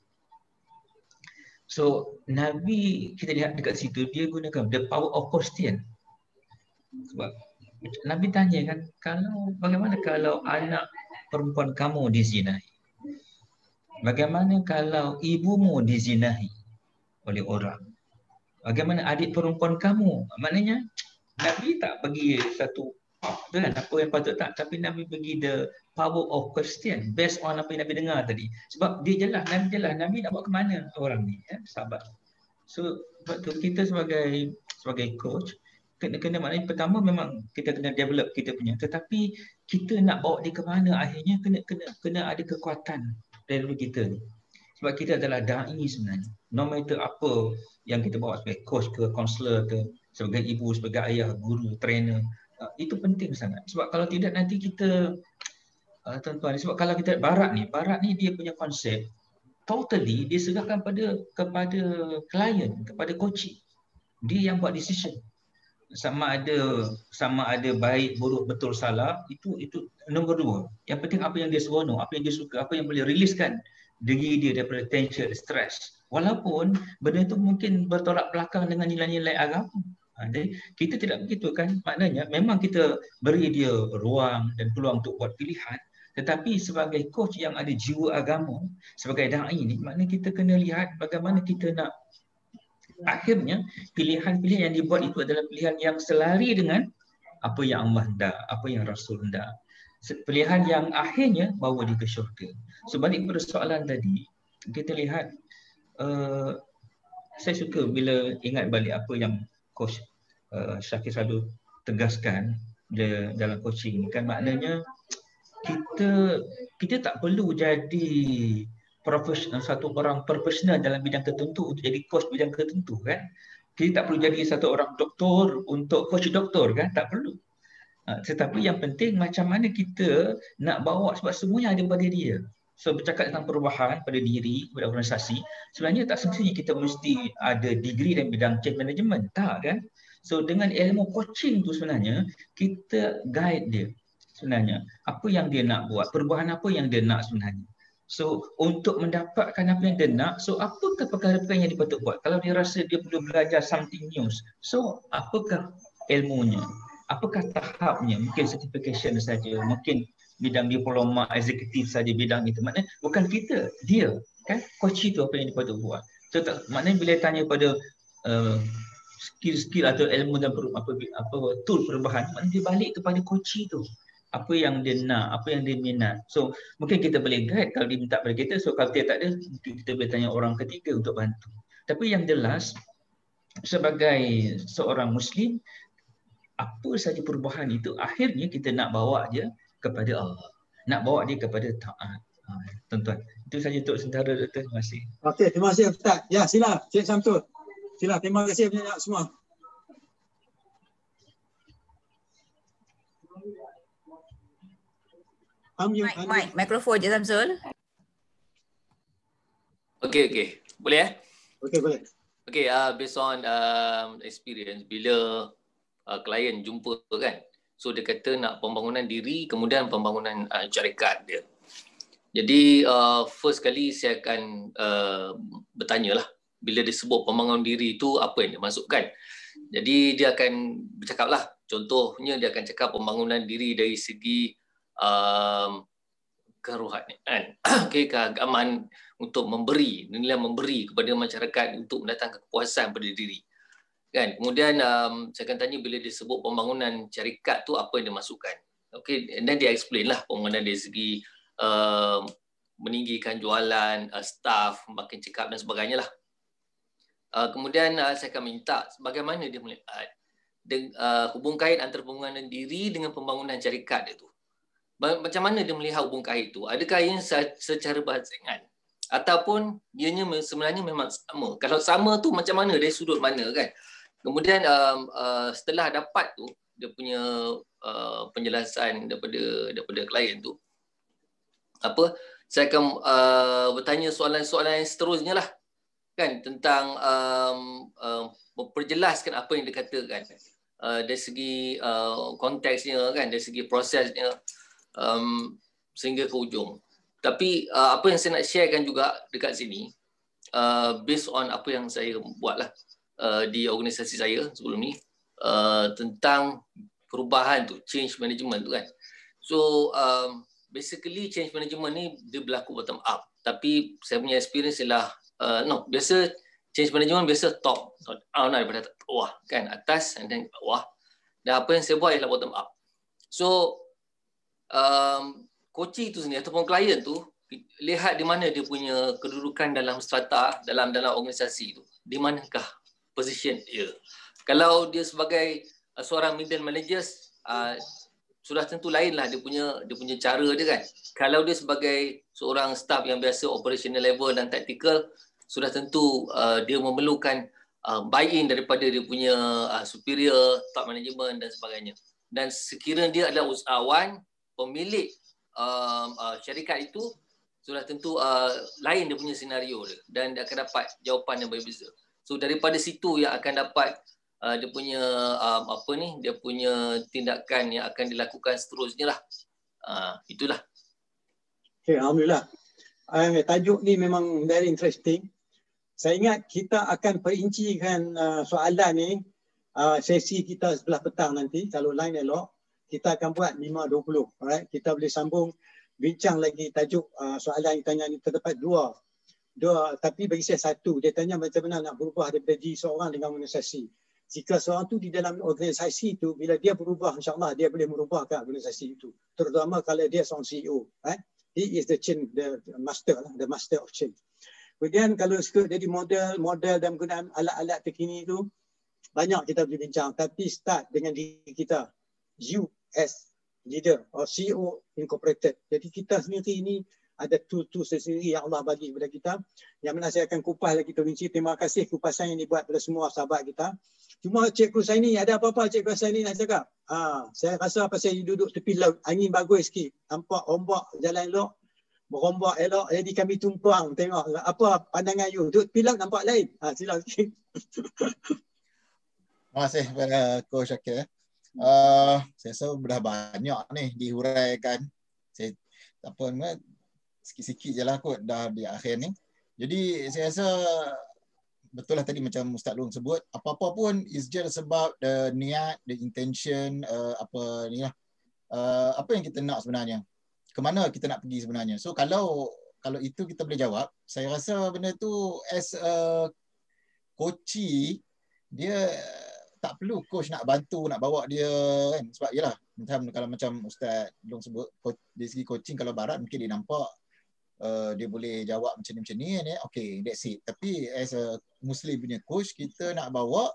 So Nabi kita lihat dekat situ dia gunakan the power of question. Sebab Nabi tanya kan, bagaimana kalau anak perempuan kamu dizinahi? Bagaimana kalau ibumu dizinahi oleh orang? Bagaimana adik perempuan kamu? Maknanya Nabi tak bagi satu tu kan, apa yang patut tak, tapi Nabi bagi the power of question based on apa yang Nabi dengar tadi. Sebab dia jelas, Nabi nak bawa ke mana orang ni, sahabat. So sebab tu kita sebagai coach kena maknanya pertama memang kita kena develop kita punya, tetapi kita nak bawa dia ke mana akhirnya kena ada kekuatan dari kita ni. Sebab kita adalah dai sebenarnya. No matter apa yang kita bawa sebagai coach ke, counselor ke, sebagai ibu, sebagai ayah, guru, trainer, itu penting sangat. Sebab kalau tidak nanti kita tuan-tuan, sebab kalau kita barat ni dia punya konsep totally dia serahkan kepada klien, kepada coaching. Dia yang buat decision. Sama ada baik, buruk, betul, salah, itu nombor dua. Yang penting apa yang dia seronok, apa yang dia suka, apa yang boleh riliskan diri dia daripada tension, stress. walaupun benda itu mungkin bertolak belakang dengan nilai-nilai agama. Jadi kita tidak begitu kan, maknanya memang kita beri dia ruang dan peluang untuk buat pilihan, tetapi sebagai coach yang ada jiwa agama, sebagai da'i ni, maknanya kita kena lihat bagaimana kita nak akhirnya pilihan-pilihan yang dibuat itu adalah pilihan yang selari dengan apa yang Allah hendak, apa yang Rasul hendak. Pilihan yang akhirnya bawa dia ke syurga. Sebalik pada soalan tadi, kita lihat saya suka bila ingat balik apa yang coach Syakir selalu tegaskan dalam coaching ni kan, maknanya kita tak perlu jadi profesional, satu orang profesional dalam bidang tertentu untuk jadi coach bidang tertentu kan. Kita tak perlu jadi satu orang doktor untuk coach doktor kan, tak perlu. Tetapi yang penting macam mana kita nak bawa, sebab semuanya ada pada dia. So bercakap tentang perubahan pada diri, pada organisasi, sebenarnya tak semestinya kita mesti ada degree dalam bidang change management, tak kan? So dengan ilmu coaching tu sebenarnya kita guide dia sebenarnya. Apa yang dia nak buat, perubahan apa yang dia nak sebenarnya. So untuk mendapatkan apa yang dia nak, so apakah perkara-perkara yang dia patut buat? Kalau dia rasa dia perlu belajar something new, so apakah ilmunya? Apakah tahapnya? Mungkin certification saja, mungkin bidang diploma eksekutif saja bidang itu. Maknanya bukan kita, dia kan, coach itu apa yang dia patut buat. So maknanya bila tanya pada skill-skill atau ilmu dan tool perubahan, maknanya dia balik kepada coach itu. Apa yang dia nak, apa yang dia minat. So mungkin kita boleh guide kalau dia minta pada kita. So kalau dia tak ada, mungkin kita boleh tanya orang ketiga untuk bantu. Tapi yang jelas, sebagai seorang Muslim, apa saja perubahan itu akhirnya kita nak bawa dia kepada Allah, nak bawa dia kepada taat. Tuan-tuan, itu saja untuk sementara, Doktor. Terima kasih. Okey, terima kasih Ustaz. Ya, sila Cik Samsul. Sila, terima kasih banyak semua. Mic, mikrofon je Samsul. Okey. Boleh Okey, boleh. Okey, based on experience, bila klien jumpa kan, so dia kata nak pembangunan diri, kemudian pembangunan syarikat dia. Jadi first kali saya akan bertanya lah, bila disebut pembangunan diri itu apa yang dia masukkan. Jadi dia akan bercakap lah, contohnya dia akan cakap pembangunan diri dari segi kerohanian, keagamaan, untuk memberi, nilai memberi kepada masyarakat untuk mendatangkan kepuasan pada diri. Kan? Kemudian saya akan tanya bila disebut pembangunan syarikat tu apa yang dia masukkan. Okey, dan dia explain lah pembangunan dari segi meninggikan jualan, staff, makin cekap dan sebagainya lah. Kemudian saya akan minta bagaimana dia melihat hubung kait antara pembangunan diri dengan pembangunan syarikat itu. Macam mana dia melihat hubung kait itu? Adakah ia secara bersaingan? Ataupun ianya sebenarnya memang sama? Kalau sama tu macam mana, dari sudut mana kan? Kemudian setelah dapat tu dia punya penjelasan daripada klien tu, saya akan bertanya soalan-soalan yang seterusnya lah kan, tentang memperjelaskan apa yang dia katakan dari segi konteksnya kan, dari segi prosesnya sehingga ke ujung. Tapi apa yang saya nak sharekan juga dekat sini, based on apa yang saya buat lah di organisasi saya sebelum ni, tentang perubahan tu, change management tu kan. So basically change management ni dia berlaku bottom up, tapi saya punya experience ialah biasa change management biasa top down daripada bawah kan, atas and then bawah. Dan apa yang saya buat ialah bottom up. So coaching tu sendiri ataupun klien tu lihat di mana dia punya kedudukan dalam strata, dalam organisasi tu, di manakah position dia. Kalau dia sebagai seorang middle managers, sudah tentu lainlah dia punya cara dia kan. Kalau dia sebagai seorang staff yang biasa operational level dan tactical, sudah tentu dia memerlukan buy-in daripada dia punya superior, top management dan sebagainya. Dan sekiranya dia adalah usahawan, pemilik syarikat itu, sudah tentu lain dia punya senario dia, dan dia akan dapat jawapan yang berbeza. So daripada situ yang akan dapat dia punya dia punya tindakan yang akan dilakukan seterusnya lah. Itulah. Okay, alhamdulillah. Tajuk ni memang very interesting. Saya ingat kita akan perincikan soalan ni sesi kita sebelah petang nanti. Kalau line elok, kita akan buat 5-20. Alright? Kita boleh sambung bincang lagi tajuk soalan yang tanya ni. Terdapat dua, tapi bagi saya satu. Dia tanya macam mana nak berubah daripada diri seorang dengan organisasi. Jika seorang tu di dalam organisasi itu, bila dia berubah, insyaAllah dia boleh merubahkan organisasi itu. Terutama kalau dia seorang CEO. Right? He is the change, the master of change. Kemudian kalau suka jadi model dan penggunaan alat-alat terkini itu, banyak kita boleh bincang. Tapi start dengan diri kita. You as leader or CEO incorporated. Jadi kita sendiri ini ada tool-tool sendiri yang Allah bagi kepada kita. Yang mana saya akan kupas lagi Terinci. Terima kasih kupasan yang dibuat pada semua sahabat kita. Cuma Cikgu Saini, ada apa-apa Cikgu Saini nak cakap? Saya rasa pasal duduk tepi laut, angin bagus sikit. Nampak ombak jalan elok. Berombak elok, jadi kami tumpang tengok apa pandangan you. Duduk tepi laut nampak lain. Sila sikit. Terima kasih kepada Coach Syakir. Saya rasa dah banyak ni dihuraikan. Saya tak apa, sikit-sikit je lah kot dah di akhir ni. Jadi saya rasa betul lah tadi macam Ustaz Long sebut, apa-apa pun is just about the niat, the intention, apa ni lah. Apa yang kita nak sebenarnya. Kemana kita nak pergi sebenarnya. So kalau itu kita boleh jawab, saya rasa benda tu as a coachee, dia tak perlu coach nak bantu, nak bawa dia kan. Sebab yelah, kalau macam Ustaz Long sebut, dari segi coaching kalau barat mungkin dia nampak dia boleh jawab macam ni kan, okay, that's it. Tapi as a Muslim punya coach, kita nak bawa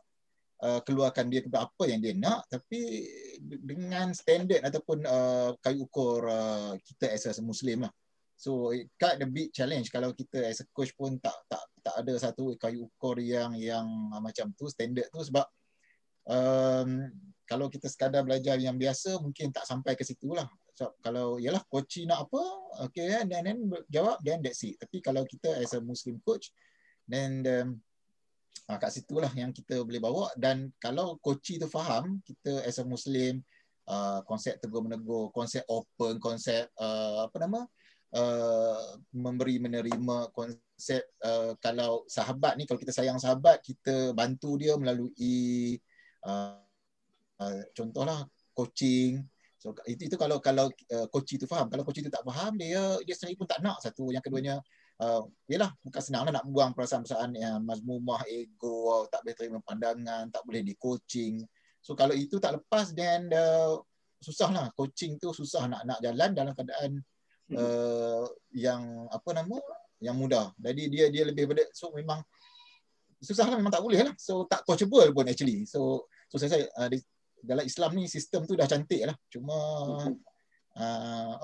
keluarkan dia kepada apa yang dia nak, tapi dengan standard ataupun kayu ukur kita as a Muslim lah. So it quite a big challenge kalau kita as a coach pun tak ada satu kayu ukur yang macam tu, standard tu. Sebab kalau kita sekadar belajar yang biasa mungkin tak sampai ke situ lah. So, kalau yalah coach nak apa, okay, then jawab, then that's it. Tapi kalau kita as a Muslim coach, then kat situlah yang kita boleh bawa. Dan kalau coach tu faham, kita as a Muslim, konsep tegur menegur, konsep open, konsep memberi menerima, konsep kalau sahabat ni, kalau kita sayang sahabat, kita bantu dia melalui contohlah coaching. So itu kalau coach itu faham. Kalau coach itu tak faham, dia sendiri pun tak nak. Satu, yang keduanya yalah, bukan senang nak buang perasaan-perasaan yang mazmumah, ego, tak boleh terima pandangan, tak boleh di coaching. So kalau itu tak lepas, then susahlah. Coaching tu susah nak jalan dalam keadaan yang yang mudah. Jadi dia lebih pada, so memang susahlah, memang tak boleh lah. So tak coachable pun actually. So saya dalam Islam ni sistem tu dah cantik lah. Cuma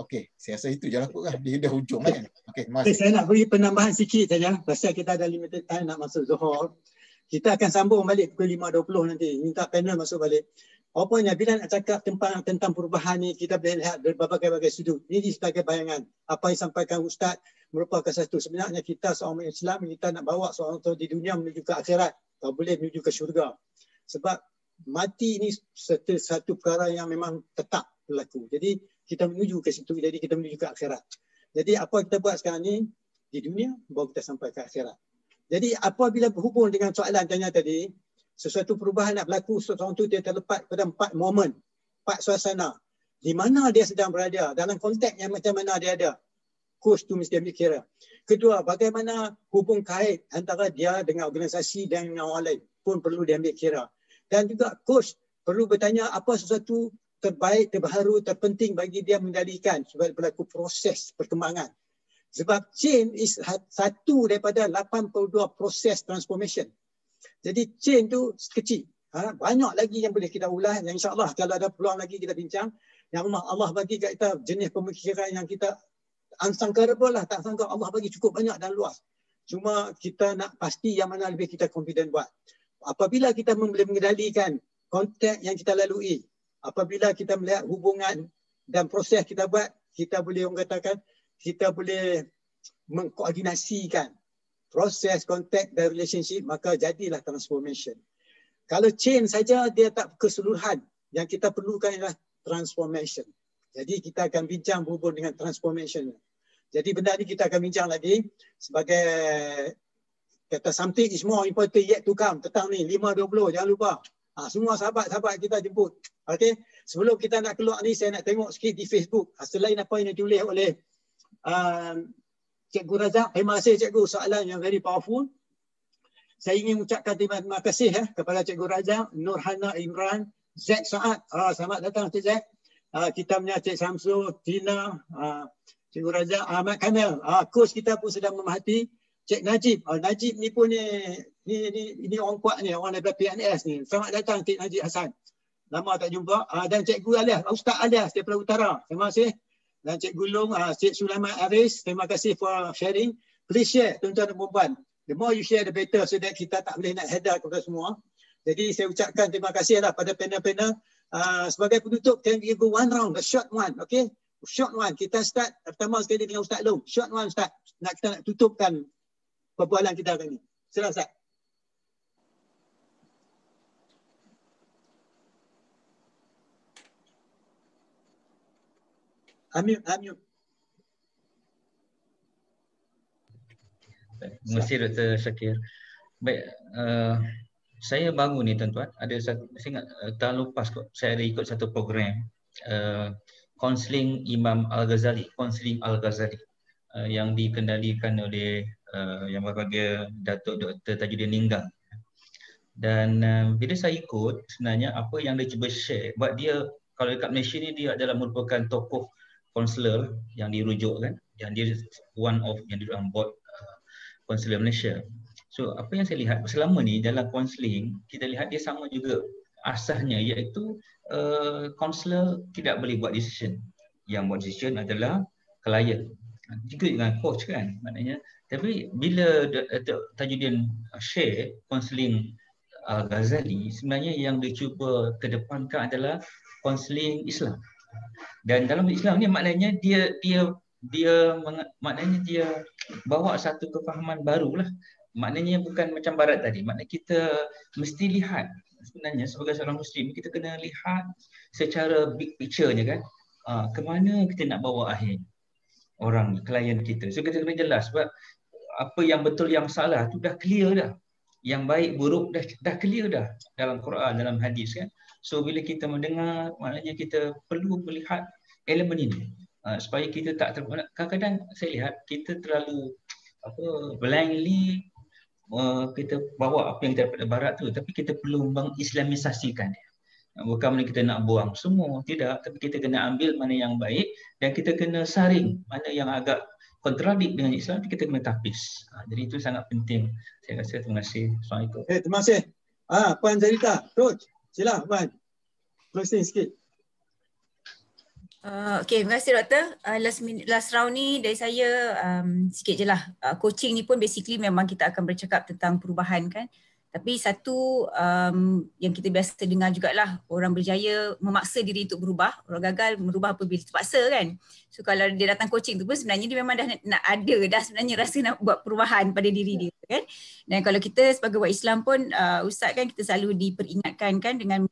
okey, saya rasa itu je lah kot kan. Dia dah hujung lah kan. Okey, okay, saya nak beri penambahan sikit saja. Pasal kita ada limited time nak masuk Zuhur. Kita akan sambung balik pukul 5.20 nanti. Minta panel masuk balik. Apanya bila nak cakap tentang perubahan ni, kita boleh lihat berbagai-bagai sudut. Ini sebagai bayangan. Apa yang disampaikan Ustaz merupakan satu. Sebenarnya kita seorang Islam, kita nak bawa seorang tu di dunia menuju ke akhirat. Kalau boleh menuju ke syurga. Sebab mati ini satu perkara yang memang tetap berlaku. Jadi kita menuju ke situ, jadi kita menuju ke akhirat. Jadi apa kita buat sekarang ni di dunia, baru kita sampai ke akhirat. Jadi apabila berhubung dengan soalan tanya tadi, sesuatu perubahan nak berlaku, seseorang tu dia terlepas pada 4 momen, 4 suasana. Di mana dia sedang berada, dalam konteks yang macam mana dia ada. Coach tu mesti ambil kira. Kedua, bagaimana hubung kait antara dia dengan organisasi dan orang lain pun perlu diambil kira. Dan juga coach perlu bertanya apa sesuatu terbaik, terbaru, terpenting bagi dia mengendalikan supaya berlaku proses perkembangan. Sebab change is satu daripada 82 proses transformation. Jadi change tu kecil. Banyak lagi yang boleh kita ulas. Yang insyaAllah kalau ada peluang lagi kita bincang. Yang Allah bagi kat kita jenis pemikiran yang kita unsangkable lah. Tak sangka Allah bagi cukup banyak dan luas. Cuma kita nak pasti yang mana lebih kita confident buat. Apabila kita boleh mengendalikan konteks yang kita lalui, apabila kita melihat hubungan dan proses kita buat, kita boleh orang katakan, kita boleh mengkoordinasikan proses, konteks dan relationship, maka jadilah transformation. Kalau change saja dia tak keseluruhan, yang kita perlukan ialah transformation. Jadi kita akan bincang berhubung dengan transformation. Jadi benda ni kita akan bincang lagi sebagai Kata something is more important yet to come. Petang ni 5.20 jangan lupa. Semua sahabat-sahabat kita jemput. Okey. Sebelum kita nak keluar ni saya nak tengok sikit di Facebook. Selain apa yang ditulis oleh Cikgu Razak. Terima kasih Cikgu, soalan yang very powerful. Saya ingin ucapkan terima kasih kepada Cikgu Razak, Nurhana Imran, Zack Saad. Selamat datang Cik Zack. Kita punya Cik Samsul, Tina, Cikgu Razak, Ahmad Kamil. Coach kita pun sedang memerhati. Cik Najib. Najib ni pun ni orang kuat ni, orang daripada PNS ni. Selamat datang Cik Najib Hassan. Lama tak jumpa. Dan Cikgu Alias, Ustaz Alias daripada Utara. Terima kasih. Dan Cikgu Long, Cik Sulaiman Aris, terima kasih for sharing. Please share tuan-tuan dan puan-puan. The more you share the better, so that kita tak boleh nak header kepada semua. Jadi saya ucapkan terima kasihlah pada panel-panel. Sebagai penutup, can we go one round, a short one, okay? Short one. Kita start pertama sekali dengan Ustaz Long. Short one Ustaz. Kita nak tutupkan perbualan kita hari ini. Silakan Ustaz. Amir. Terima kasih Dr. Shakir. Baik, saya baru ni tuan-tuan, saya ingat tahun lepas kot, saya ada ikut satu program Counseling Imam Al-Ghazali, yang dikendalikan oleh yang berbahagia Datuk Dr. Tajuddin Ninggang. Dan bila saya ikut, sebenarnya apa yang dia cuba share, buat dia, kalau dekat Malaysia ni dia adalah merupakan tokoh konselor yang dirujuk kan, yang dia one of yang duduk dalam board konselor Malaysia. So apa yang saya lihat selama ni dalam counselling, kita lihat dia sama juga asasnya, iaitu konselor tidak boleh buat decision. Yang buat decision adalah klien. Juga dengan coach kan, maknanya. Tapi bila Tajuddin share counselling Ghazali, sebenarnya yang dia cuba kedepankan adalah counselling Islam. Dan dalam Islam ni maknanya dia bawa satu kefahaman barulah. Maknanya bukan macam barat tadi. Maknanya kita mesti lihat sebenarnya sebagai seorang muslim, kita kena lihat secara big picture-nya kan. Ke mana kita nak bawa akhir orang klien kita. So kita kena jelas sebab apa yang betul yang salah tu dah clear dah. Yang baik buruk dah clear dah dalam Quran, dalam hadis kan. So bila kita mendengar, maknanya kita perlu melihat elemen ini. Supaya kita tak kadang-kadang saya lihat kita terlalu blindly kita bawa apa yang daripada barat tu, tapi kita perlu mengislamisasikan dia. Bukan mana kita nak buang semua, tidak, tapi kita kena ambil mana yang baik dan kita kena saring mana yang agak kontradik dengan Islam, kita kena tapis. Jadi itu sangat penting. Saya rasa. Terima kasih. Assalamualaikum. Terima kasih. Puan Zarita, Coach, silakan Puan. Closing sikit. Okay, terima kasih Doktor. Last round ni dari saya sikit je lah. Coaching ni pun basically memang kita akan bercakap tentang perubahan kan. Tapi satu yang kita biasa dengar jugalah, orang berjaya memaksa diri untuk berubah, orang gagal merubah apabila terpaksa kan. So kalau dia datang coaching tu pun sebenarnya dia memang dah nak ada dah sebenarnya rasa nak buat perubahan pada diri dia kan. Dan kalau kita sebagai umat Islam pun Ustaz kan, kita selalu diperingatkan kan dengan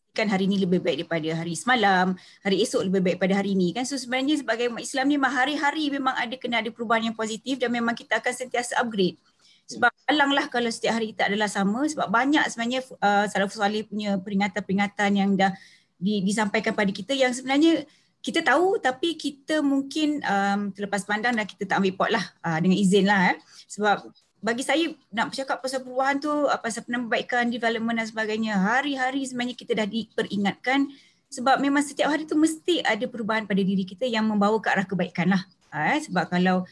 kan hari ini lebih baik daripada hari semalam, hari esok lebih baik pada hari ini kan. So sebenarnya sebagai umat Islam ni hari-hari memang kena ada perubahan yang positif dan memang kita akan sentiasa upgrade. Sebab alanglah kalau setiap hari kita adalah sama, sebab banyak sebenarnya Salafus Salih punya peringatan-peringatan yang dah disampaikan pada kita yang sebenarnya kita tahu tapi kita mungkin terlepas pandang dan kita tak ambil pot lah dengan izin lah. Sebab bagi saya nak bercakap pasal perubahan tu, pasal penambahbaikan, development dan sebagainya, hari-hari sebenarnya kita dah diperingatkan sebab memang setiap hari tu mesti ada perubahan pada diri kita yang membawa ke arah kebaikan lah. Sebab kalau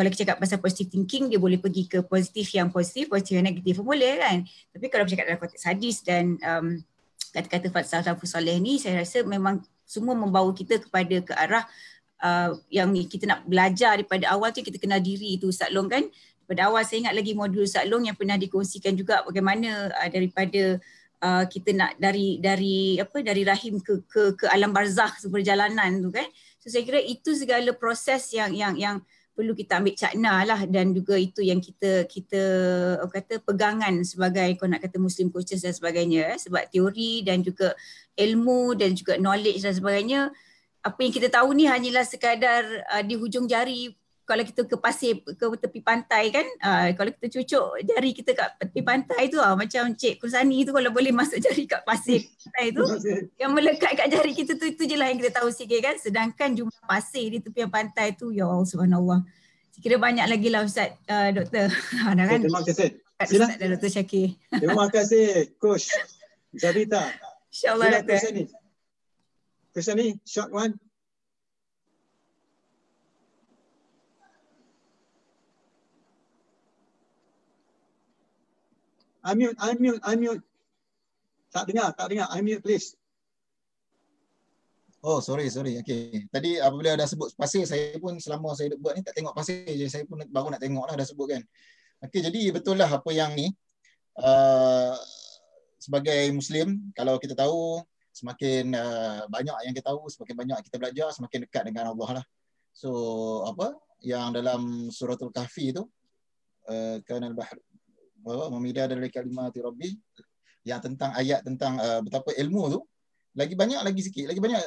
kita cakap pasal positive thinking, dia boleh pergi ke positif yang yang negatif pun boleh kan. Tapi kalau bercakap dalam konteks hadis dan kata-kata Salafus Salih ni, saya rasa memang semua membawa kita kepada ke arah yang kita nak belajar daripada awal tu, kita kenal diri tu Ustaz Long kan. Pada awal saya ingat lagi modul Ustaz Long yang pernah dikongsikan juga bagaimana daripada kita nak dari rahim ke alam barzakh perjalanan tu kan. So saya kira itu segala proses yang perlu kita ambil cakna lah, dan juga itu yang kita kata pegangan sebagai kau nak kata Muslim coaches dan sebagainya sebab teori dan juga ilmu dan juga knowledge dan sebagainya, apa yang kita tahu ni hanyalah sekadar di hujung jari kalau kita ke pasir, ke tepi pantai kan, kalau kita cucuk jari kita kat tepi pantai tu, macam Cik Kursani tu kalau boleh masuk jari kat pasir pantai tu, yang melekat kat jari kita tu, itu je lah yang kita tahu sikit kan. Sedangkan jumlah pasir di tepian pantai tu, ya Allah subhanallah. Saya kira banyak lagi lah Ustaz, Doktor. Kan? Terima kasih. Ustaz dan Dr. Syakir. Terima kasih Coach Zarita. InsyaAllah Doktor. Kursani, short one. Unmute. Tak dengar. Unmute please. Oh, sorry. Okay. Tadi apabila dah sebut pasir, saya pun selama saya buat ni tak tengok pasir je. Saya pun baru nak tengok lah dah sebut kan. Okay, jadi betul lah apa yang ni. Sebagai Muslim, kalau kita tahu semakin banyak yang kita tahu, semakin banyak kita belajar, semakin dekat dengan Allah lah. So, apa yang dalam suratul Kahfi tu, kanal bahr memida dari kalimati rabbi, yang tentang ayat tentang betapa ilmu tu lagi banyak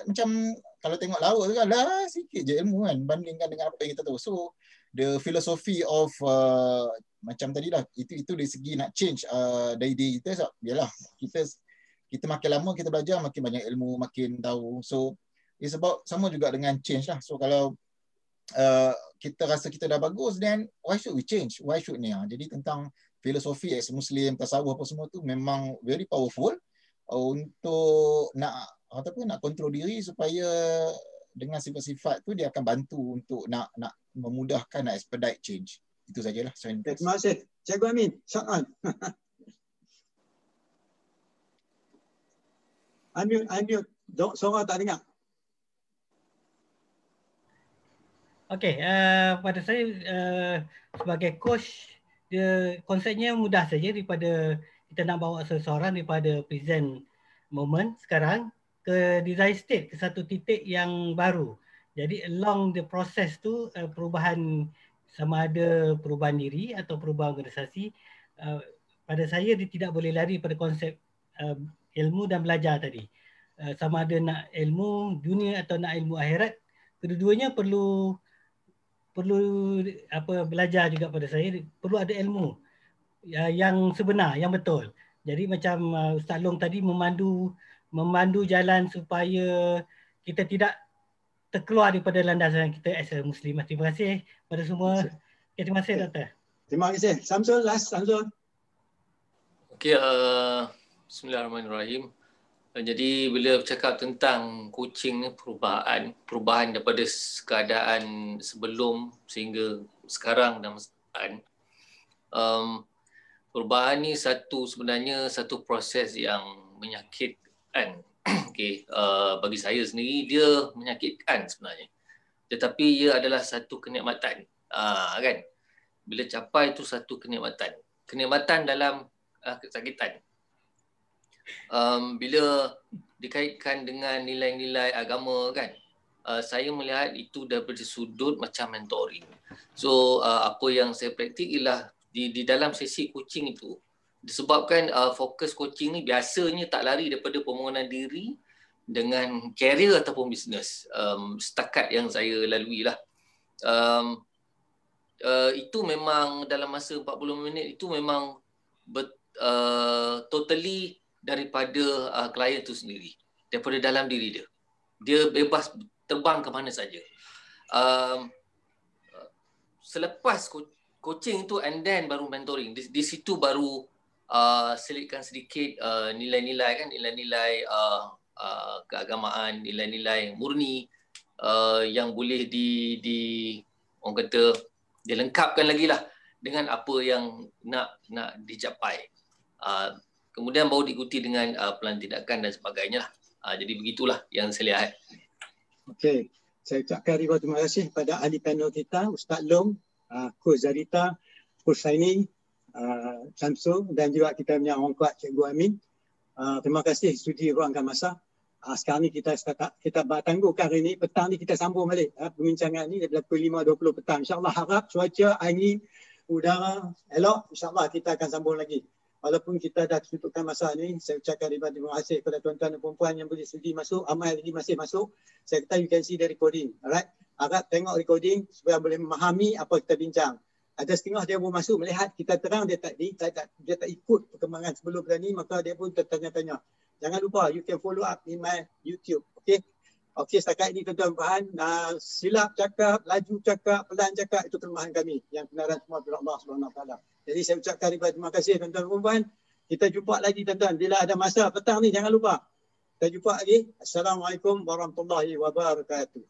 macam kalau tengok laut tu kan lah sikit je ilmu kan bandingkan dengan apa yang kita tahu. So the philosophy of macam tadi lah, itu dari segi nak change day kita, yalah kita makin lama kita belajar makin banyak ilmu, makin tahu. So it's about sama juga dengan change lah. So kalau kita rasa kita dah bagus, then why should we change? Why should ni? Jadi tentang filosofi as Muslim, tasawuf apa semua tu memang very powerful untuk nak kontrol diri, supaya dengan sifat-sifat tu dia akan bantu untuk nak memudahkan, nak expedite change. Itu sajalah. Terima kasih. Cikgu Amin, short on. Unmute. Suara tak dengar. Okey, pada saya sebagai coach, dia konsepnya mudah saja daripada kita nak bawa seseorang daripada present moment sekarang ke desired state, ke satu titik yang baru. Jadi along the process tu, perubahan sama ada perubahan diri atau perubahan organisasi, pada saya dia tidak boleh lari pada konsep ilmu dan belajar tadi. Sama ada nak ilmu dunia atau nak ilmu akhirat, kedua-duanya perlu belajar juga. Pada saya perlu ada ilmu yang sebenar, yang betul. Jadi macam Ustaz Long tadi memandu jalan supaya kita tidak terkeluar daripada landasan kita as a Muslim. Terima kasih pada semua. Terima kasih Doktor. Terima kasih. Samsul, last Samsul. Okey, bismillahirrahmanirrahim. Jadi bila bercakap tentang coaching ni, perubahan daripada keadaan sebelum sehingga sekarang dan masa depan, perubahan ni sebenarnya satu proses yang menyakitkan. Okay, bagi saya sendiri dia menyakitkan sebenarnya, tetapi ia adalah satu kenikmatan, kan? Bila capai itu satu kenikmatan dalam kesakitan. Bila dikaitkan dengan nilai-nilai agama kan, saya melihat itu daripada sudut macam mentoring. So apa yang saya praktik ialah di dalam sesi coaching itu, disebabkan fokus coaching ni biasanya tak lari daripada pembangunan diri dengan career ataupun bisnes. Setakat yang saya lalui lah, itu memang dalam masa 40 minit itu memang totally daripada klien tu sendiri, daripada dalam diri dia. Dia bebas terbang ke mana saja. Selepas coaching tu and then baru mentoring. Di situ baru selitkan sedikit nilai-nilai kan, nilai-nilai keagamaan, nilai-nilai murni yang boleh orang kata dilengkapkan lagi lah dengan apa yang nak dicapai. Kemudian baru diikuti dengan pelan tindakan dan sebagainya lah. Jadi begitulah yang saya lihat. Okey, saya ucapkan ribuan terima kasih kepada ahli panel kita, Ustaz Long, Coach Zarita, Coach Saini, Samsul, dan juga kita punya orang kuat Cikgu Amin. Terima kasih sudi ruangkan masa. Sekarang ni kita tangguhkan hari ni, petang ni kita sambung balik perbincangan ni daripada pukul 5.20 petang. InsyaAllah harap cuaca, angin, udara elok, insyaAllah kita akan sambung lagi. Walaupun kita dah tutupkan masa ni, saya ucapkan ribuan terima kasih kepada tuan-tuan dan puan-puan yang boleh sudi masuk, ramai lagi masih masuk. Saya kata you can see the recording. Alright. harap tengok recording supaya boleh memahami apa kita bincang. Ada setengah dia pun masuk melihat kita terang, dia tak ikut perkembangan sebelum ni, maka dia pun tertanya-tanya. Jangan lupa, you can follow up in my YouTube. Okay? Okey, setakat ini tuan-tuan Puan, silap cakap, laju cakap, pelan cakap, itu kelemahan kami. Yang kebenaran semua daripada Allah SWT. Jadi saya ucapkan ribuan terima kasih tuan-tuan Puan. Kita jumpa lagi tuan-tuan. Bila ada masa petang ni, jangan lupa. Kita jumpa lagi. Assalamualaikum warahmatullahi wabarakatuh.